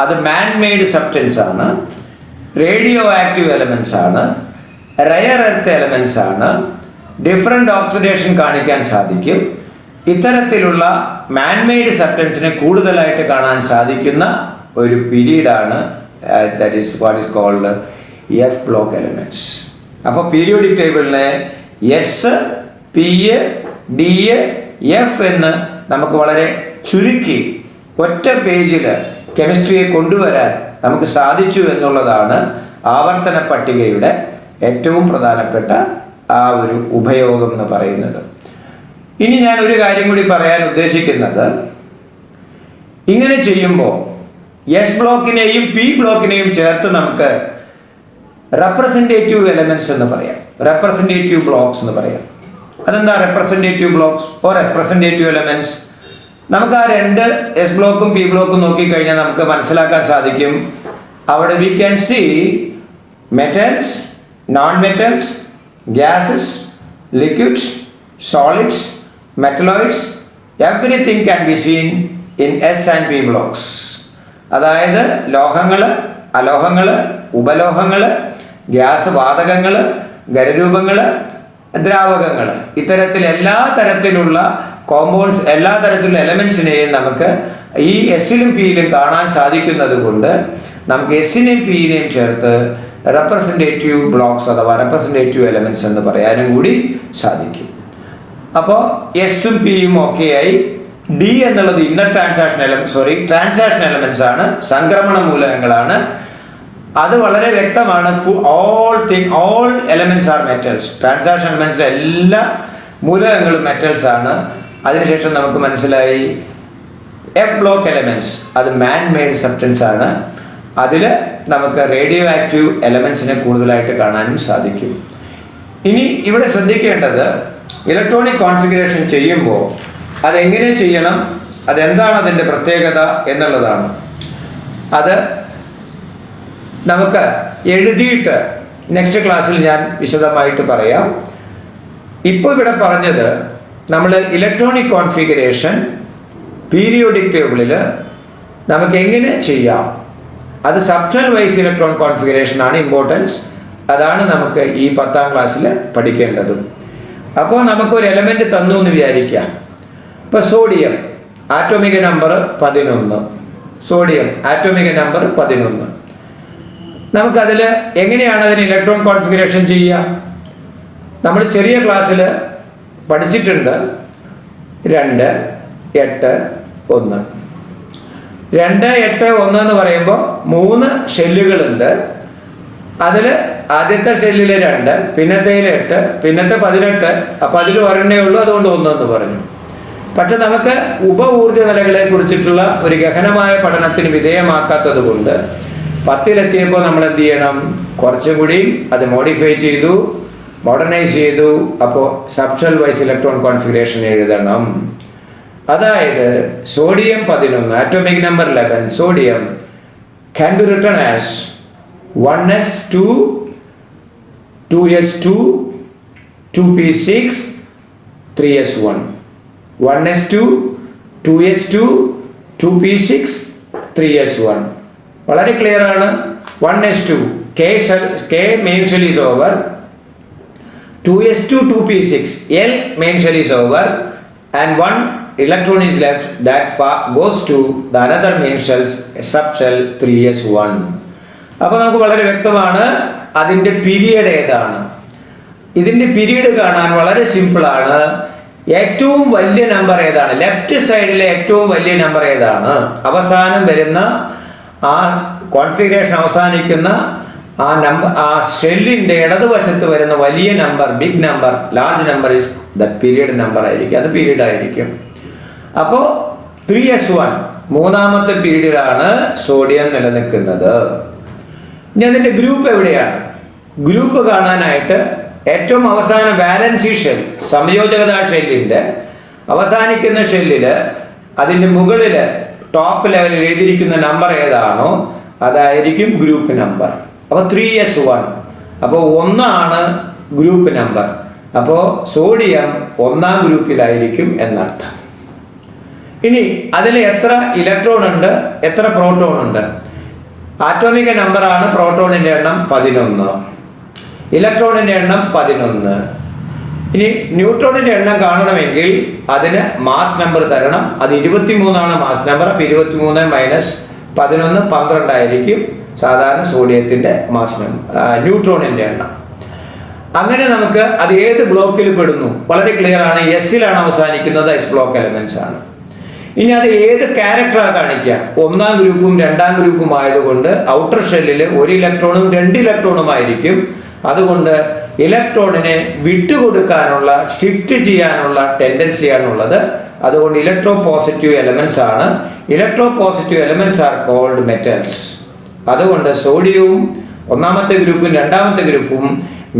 അത് മാൻ മെയ്ഡ് സബ്സ്റ്റൻസ് ആണ്, റേഡിയോ ആക്റ്റീവ് എലമെന്റ്സ് ആണ്, റയർ എർത്ത് എലമെന്റ്സ് ആണ്, ഡിഫറെൻ്റ് ഓക്സിഡേഷൻ കാണിക്കാൻ സാധിക്കും. ഇത്തരത്തിലുള്ള മാൻ മെയ്ഡ് സബ്സ്റ്റൻസിനെ കൂടുതലായിട്ട് കാണാൻ സാധിക്കുന്ന ഒരു പീരീഡാണ് that is what is called F block elements. അപ്പോൾ പീരിയോഡിക് ടേബിളിനെ S, P, D, F എന്ന് നമുക്ക് വളരെ ചുരുക്കി ഒറ്റ പേജിൽ കെമിസ്ട്രിയെ കൊണ്ടുവരാൻ നമുക്ക് സാധിച്ചു എന്നുള്ളതാണ് ആവർത്തന പട്ടികയുടെ ഏറ്റവും പ്രധാനപ്പെട്ട ആ ഒരു ഉപയോഗം എന്ന് പറയുന്നത്. ഇനി ഞാൻ ഒരു കാര്യം കൂടി പറയാൻ ഉദ്ദേശിക്കുന്നത്, ഇങ്ങനെ ചെയ്യുമ്പോൾ S ബ്ലോക്കിനെയും P ബ്ലോക്കിനെയും ചേർത്ത് നമുക്ക് റെപ്രസെൻറ്റേറ്റീവ് എലമെന്റ്സ് എന്ന് പറയാം, റെപ്രസെൻറ്റേറ്റീവ് ബ്ലോക്സ് എന്ന് പറയാം. അതെന്താ representative blocks or representative elements? നമുക്ക് ആ രണ്ട് S ബ്ലോക്കും P ബ്ലോക്കും നോക്കിക്കഴിഞ്ഞാൽ നമുക്ക് മനസ്സിലാക്കാൻ സാധിക്കും. അവിടെ we can see metals, non metals, gases, liquids, solids, metalloids, everything can be seen in S and P blocks. അതായത് ലോഹങ്ങൾ, അലോഹങ്ങൾ, ഉപലോഹങ്ങൾ, ഗ്യാസ് വാതകങ്ങൾ, ഖരരൂപങ്ങൾ, ദ്രാവകങ്ങൾ, ഇത്തരത്തിൽ എല്ലാ തരത്തിലുള്ള കോമ്പൗണ്ട്സ്, എല്ലാ തരത്തിലുള്ള എലമെന്റ്സിനെയും നമുക്ക് ഈ എസിലും പിയിലും കാണാൻ സാധിക്കുന്നത് കൊണ്ട് നമുക്ക് എസിനെയും പിയിനെയും ചേർത്ത് റെപ്രസെൻറ്റേറ്റീവ് ബ്ലോക്സ് അഥവാ റെപ്രസെൻറ്റേറ്റീവ് എലമെന്റ്സ് എന്ന് പറയാനും കൂടി സാധിക്കും. അപ്പോൾ എസും പിയും ഒക്കെയായി. ഡി എന്നുള്ളത് ഇന്നർ ട്രാൻസാക്ഷൻ എലമെന്റ്സ് ആണ്, സംക്രമണ മൂലകങ്ങളാണ്. അത് വളരെ വ്യക്തമാണ്. All elements are metals. Transaction എലമെന്റ്സിലെ എല്ലാ മൂലകങ്ങളും മെറ്റൽസ് ആണ്. അതിനുശേഷം നമുക്ക് മനസ്സിലായി F ബ്ലോക്ക് എലമെന്റ്സ് അത് മാൻ മെയ്ഡ് സബ്സ്റ്റൻസ് ആണ്. അതിൽ നമുക്ക് റേഡിയോ ആക്റ്റീവ് എലമെന്റ്സിനെ കൂടുതലായിട്ട് കാണാനും സാധിക്കും. ഇനി ഇവിടെ ശ്രദ്ധിക്കേണ്ടത്, ഇലക്ട്രോണിക് കോൺഫിഗറേഷൻ ചെയ്യുമ്പോൾ അതെങ്ങനെ ചെയ്യണം, അതെന്താണ് അതിൻ്റെ പ്രത്യേകത എന്നുള്ളതാണ്. അത് നമുക്ക് എഴുതിയിട്ട് നെക്സ്റ്റ് ക്ലാസ്സിൽ ഞാൻ വിശദമായിട്ട് പറയാം. ഇപ്പോൾ ഇവിടെ പറഞ്ഞത് നമ്മൾ ഇലക്ട്രോണിക് കോൺഫിഗറേഷൻ പീരിയോഡിക് ടേബിളിൽ നമുക്ക് എങ്ങനെ ചെയ്യാം, അത് സബ്ഷെൽ വൈസ് ഇലക്ട്രോൺ കോൺഫിഗറേഷൻ ആണ് ഇമ്പോർട്ടൻസ്. അതാണ് നമുക്ക് ഈ 10ാം ക്ലാസ്സിൽ പഠിക്കേണ്ടതും. അപ്പോൾ നമുക്കൊരു എലമെന്റ് തന്നു എന്ന് വിചാരിക്കാം. ഇപ്പോൾ സോഡിയം ആറ്റോമിക നമ്പർ 11, സോഡിയം ആറ്റോമിക നമ്പർ 11. നമുക്കതിൽ എങ്ങനെയാണ് അതിന് ഇലക്ട്രോൺ കോൺഫിഗറേഷൻ ചെയ്യുക? നമ്മൾ ചെറിയ ക്ലാസ്സിൽ പഠിച്ചിട്ടുണ്ട് 2, 8, 1. 2, 8, 1 എന്ന് പറയുമ്പോൾ 3 ഷെല്ലുകളുണ്ട്. അതിൽ ആദ്യത്തെ ഷെല്ലിൽ 2, പിന്നത്തേൽ 8, പിന്നത്തെ 18. അപ്പോൾ അതിൽ ഒരെണ്ണേ ഉള്ളൂ, അതുകൊണ്ട് 1 എന്ന് പറഞ്ഞു. പക്ഷെ നമുക്ക് ഉപ-ഊർജ നിലകളെ കുറിച്ചിട്ടുള്ള ഒരു ഗഹനമായ പഠനത്തിന് വിധേയമാക്കാത്തത് കൊണ്ട് 10-ലെത്തിയപ്പോൾ നമ്മൾ എന്ത് ചെയ്യണം, കുറച്ചും കൂടി അത് മോഡിഫൈ ചെയ്തു, മോഡേണൈസ് ചെയ്തു. അപ്പോൾ സബ്ഷെൽ വൈസ് ഇലക്ട്രോൺ കോൺഫിഗറേഷൻ എഴുതണം. അതായത് sodium 11 atomic number 11, sodium can be written as 1s2, 2s2, 2p6 3s1, 1s2 2s2 2p6 3s1. വളരെ ക്ലിയർ ആണ്. 1s2 k main shell is over, 2s2 2p6 L main shell is over, and one electron is left that goes to the another main shells subshell 3s1. അപ്പോൾ നമുക്ക് വളരെ വ്യക്തമാണ് അതിൻ്റെ പീരിയഡ് ഏതാണ്. ഇതിൻ്റെ പീരിയഡ് കാണാൻ വളരെ സിമ്പിളാണ്. ഏറ്റവും വലിയ നമ്പർ ഏതാണ്, ലെഫ്റ്റ് സൈഡിലെ ഏറ്റവും വലിയ നമ്പർ ഏതാണ്, അവസാനം വരുന്ന ആ കോൺഫിഗറേഷൻ അവസാനിക്കുന്ന ആ നമ്പർ, ആ ഷെല്ലിൻ്റെ ഇടതുവശത്ത് വരുന്ന വലിയ നമ്പർ, big number, large number is the period number ആയിരിക്കും, അത് പീരിയഡ് ആയിരിക്കും. അപ്പോൾ 3s1 മൂന്നാമത്തെ പീരിയഡിലാണ് സോഡിയം നിലനിൽക്കുന്നത്. ഇനി അതിൻ്റെ ഗ്രൂപ്പ് എവിടെയാണ്? ഗ്രൂപ്പ് കാണാനായിട്ട് ഏറ്റവും അവസാന വാലൻസി ഷെൽ, സംയോജകത ഷെല്ലിൻ്റെ അവസാനിക്കുന്ന ഷെല്ലിൽ അതിൻ്റെ മുകളിൽ ടോപ്പ് ലെവലിൽ എഴുതിയിരിക്കുന്ന നമ്പർ ഏതാണോ അതായിരിക്കും ഗ്രൂപ്പ് നമ്പർ. അപ്പോൾ 3s1, അപ്പോൾ 1 ആണ് ഗ്രൂപ്പ് നമ്പർ. അപ്പോൾ സോഡിയം 1ാം ഗ്രൂപ്പിലായിരിക്കും എന്നർത്ഥം. ഇനി അതിൽ എത്ര ഇലക്ട്രോൺ ഉണ്ട്, എത്ര പ്രോട്ടോൺ ഉണ്ട്? ആറ്റോമിക നമ്പറാണ് പ്രോട്ടോണിൻ്റെ എണ്ണം 11, ഇലക്ട്രോണിൻ്റെ എണ്ണം 11. ഇനി ന്യൂട്രോണിൻ്റെ എണ്ണം കാണണമെങ്കിൽ അതിന് മാസ് നമ്പർ തരണം. അത് 23 മാസ് നമ്പർ. അപ്പോൾ 23 മൈനസ് 11 12 ആയിരിക്കും സാധാരണ സോഡിയത്തിൻ്റെ മാസ് നമ്പർ, ന്യൂട്രോണിൻ്റെ എണ്ണം. അങ്ങനെ നമുക്ക് അത് ഏത് ബ്ലോക്കിൽ പെടുന്നു വളരെ ക്ലിയർ ആണ്. എസ്സിലാണ് അവസാനിക്കുന്നത്, എസ് ബ്ലോക്ക് എലമെന്റ്സ് ആണ്. ഇനി അത് ഏത് ക്യാരക്ടറാണ് കാണിക്കുക? 1ാം ഗ്രൂപ്പും 2ാം ഗ്രൂപ്പും ആയതുകൊണ്ട് ഔട്ടർ ഷെല്ലിൽ 1 ഇലക്ട്രോണും 2 ഇലക്ട്രോണുമായിരിക്കും. അതുകൊണ്ട് ഇലക്ട്രോണിനെ വിട്ടുകൊടുക്കാനുള്ള, ഷിഫ്റ്റ് ചെയ്യാനുള്ള ടെൻഡൻസിയാണുള്ളത്. അതുകൊണ്ട് ഇലക്ട്രോ പോസിറ്റീവ് എലമെന്റ്സ് ആണ്. Electropositive elements are called metals. അതുകൊണ്ട് സോഡിയവും 1ാമത്തെ ഗ്രൂപ്പും 2ാമത്തെ ഗ്രൂപ്പും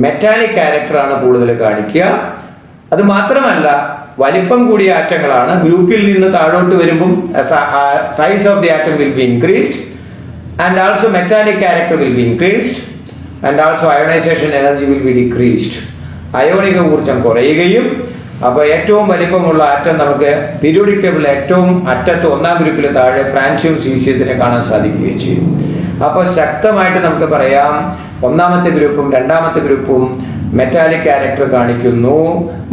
മെറ്റാലിക് ക്യാരക്ടറാണ് കൂടുതൽ കാണിക്കുക. അത് മാത്രമല്ല വലിപ്പം കൂടിയ ആറ്റങ്ങളാണ്. ഗ്രൂപ്പിൽ നിന്ന് താഴോട്ട് വരുമ്പം size of the atom will be increased and also metallic character will be increased and also ionisation energy will be decreased. അയോണിക ഊർജം കുറയുകയും, അപ്പോൾ ഏറ്റവും വലിപ്പമുള്ള ആറ്റം നമുക്ക് പീരിയോഡിക് ടേബിളിൽ ഏറ്റവും അറ്റത്ത് 1ാം ഗ്രൂപ്പിൽ താഴെ ഫ്രാൻസിയം സീസിയത്തിനെ കാണാൻ സാധിക്കുകയും ചെയ്യും. അപ്പോൾ ശക്തമായിട്ട് നമുക്ക് പറയാം 1ാമത്തെ ഗ്രൂപ്പും 2ാമത്തെ ഗ്രൂപ്പും മെറ്റാലിക് ക്യാരക്ടർ കാണിക്കുന്നു.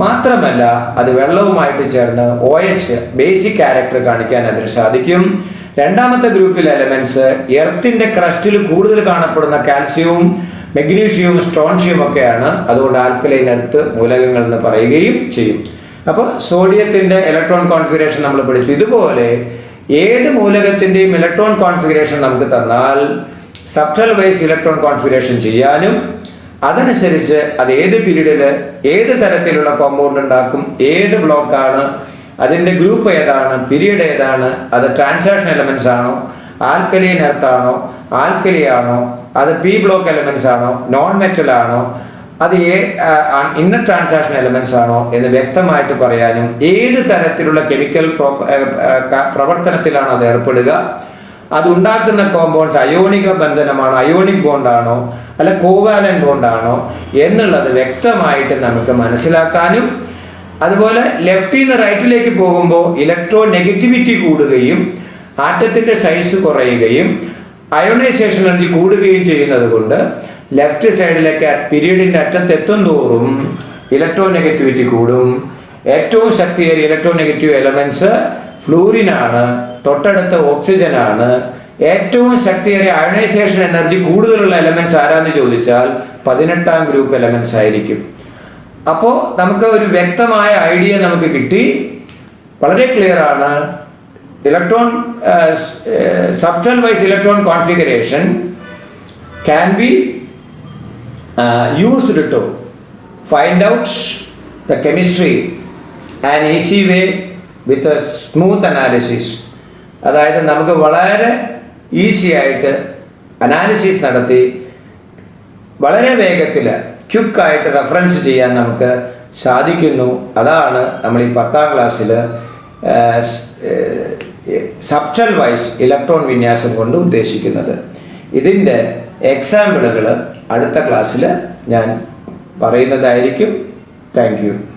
മാത്രമല്ല അത് വെള്ളവുമായിട്ട് ചേർന്ന് OH ബേസിക് ക്യാരക്ടർ കാണിക്കാൻ അതിന് സാധിക്കും. 2ാമത്തെ ഗ്രൂപ്പിലെ എലമെന്റ്സ് എർത്തിന്റെ ക്രസ്റ്റിൽ കൂടുതൽ കാണപ്പെടുന്ന കാൽസ്യവും മെഗ്നീഷ്യവും സ്ട്രോൺഷ്യവും ഒക്കെയാണ്. അതുകൊണ്ട് ആൽക്കലൈൻ എർത്ത് മൂലകങ്ങൾ എന്ന് പറയുകയും ചെയ്യും. അപ്പോൾ സോഡിയത്തിന്റെ ഇലക്ട്രോൺ കോൺഫിഗറേഷൻ നമ്മൾ പഠിച്ചു. ഇതുപോലെ ഏത് മൂലകത്തിൻ്റെയും ഇലക്ട്രോൺ കോൺഫിഗറേഷൻ നമുക്ക് തന്നാൽ സബ്റ്റൽ വൈസ് ഇലക്ട്രോൺ കോൺഫിഗറേഷൻ ചെയ്യാനും അതനുസരിച്ച് അത് ഏത് പീരീഡിൽ ഏത് തരത്തിലുള്ള കോമ്പൗണ്ട് ഉണ്ടാക്കും, ഏത് ബ്ലോക്കാണ്, അതിൻ്റെ ഗ്രൂപ്പ് ഏതാണ്, പീരീഡ് ഏതാണ്, അത് ട്രാൻസാക്ഷൻ എലമെന്റ്സ് ആണോ, ആൽക്കലൈൻ എർത്താണോ, ആൽക്കലി ആണോ, അത് പി ബ്ലോക്ക് എലമെന്റ്സ് ആണോ, നോൺ മെറ്റൽ ആണോ, അത് ഇന്നർ ട്രാൻസാക്ഷൻ എലമെന്റ്സ് ആണോ എന്ന് വ്യക്തമായിട്ട് പറയാനും ഏത് തരത്തിലുള്ള കെമിക്കൽ പ്രവർത്തനത്തിലാണ് അത് ഏർപ്പെടുക, അതുണ്ടാക്കുന്ന കോമ്പൗണ്ട്സ് അയോണിക ബന്ധനമാണോ, അയോണിക് ബോണ്ടാണോ അല്ല കോവാലൻ ബോണ്ടാണോ എന്നുള്ളത് വ്യക്തമായിട്ട് നമുക്ക് മനസ്സിലാക്കാനും, അതുപോലെ ലെഫ്റ്റിൽ നിന്ന് റൈറ്റിലേക്ക് പോകുമ്പോൾ ഇലക്ട്രോ നെഗറ്റിവിറ്റി കൂടുകയും ആറ്റത്തിൻ്റെ സൈസ് കുറയുകയും അയോണൈസേഷൻ എനർജി കൂടുകയും ചെയ്യുന്നത് കൊണ്ട് ലെഫ്റ്റ് സൈഡിലേക്ക് പീരീഡിൻ്റെ അറ്റത്തെത്തും തോറും ഇലക്ട്രോ നെഗറ്റിവിറ്റി കൂടും. ഏറ്റവും ശക്തിയേറിയ ഇലക്ട്രോ നെഗറ്റീവ് എലമെന്റ്സ് ഫ്ലൂറിനാണ്, തൊട്ടടുത്ത ഓക്സിജനാണ്. ഏറ്റവും ശക്തിയേറിയ അയണൈസേഷൻ എനർജി കൂടുതലുള്ള എലമെന്റ്സ് ആരാന്ന് ചോദിച്ചാൽ 18ാം ഗ്രൂപ്പ് എലമെന്റ്സ് ആയിരിക്കും. അപ്പോൾ നമുക്ക് ഒരു വ്യക്തമായ ഐഡിയ നമുക്ക് കിട്ടി. വളരെ ക്ലിയർ ആണ്. Electron subshell wise electron configuration can be used to find out the chemistry an easy way with a smooth analysis. അതായത് നമുക്ക് വളരെ ഈസി ആയിട്ട് അനാലിസിസ് നടത്തി വളരെ വേഗത്തിൽ ക്വിക്കായിട്ട് റെഫറൻസ് ചെയ്യാൻ നമുക്ക് സാധിക്കുന്നു. അതാണ് നമ്മൾ ഈ 10ാം ക്ലാസ്സിൽ സബ്റ്റൽ വൈസ് ഇലക്ട്രോൺ വിന്യാസം കൊണ്ട് ഉദ്ദേശിക്കുന്നത്. ഇതിൻ്റെ എക്സാമ്പിളുകൾ അടുത്ത ക്ലാസ്സിൽ ഞാൻ പറയുന്നതായിരിക്കും. Thank you.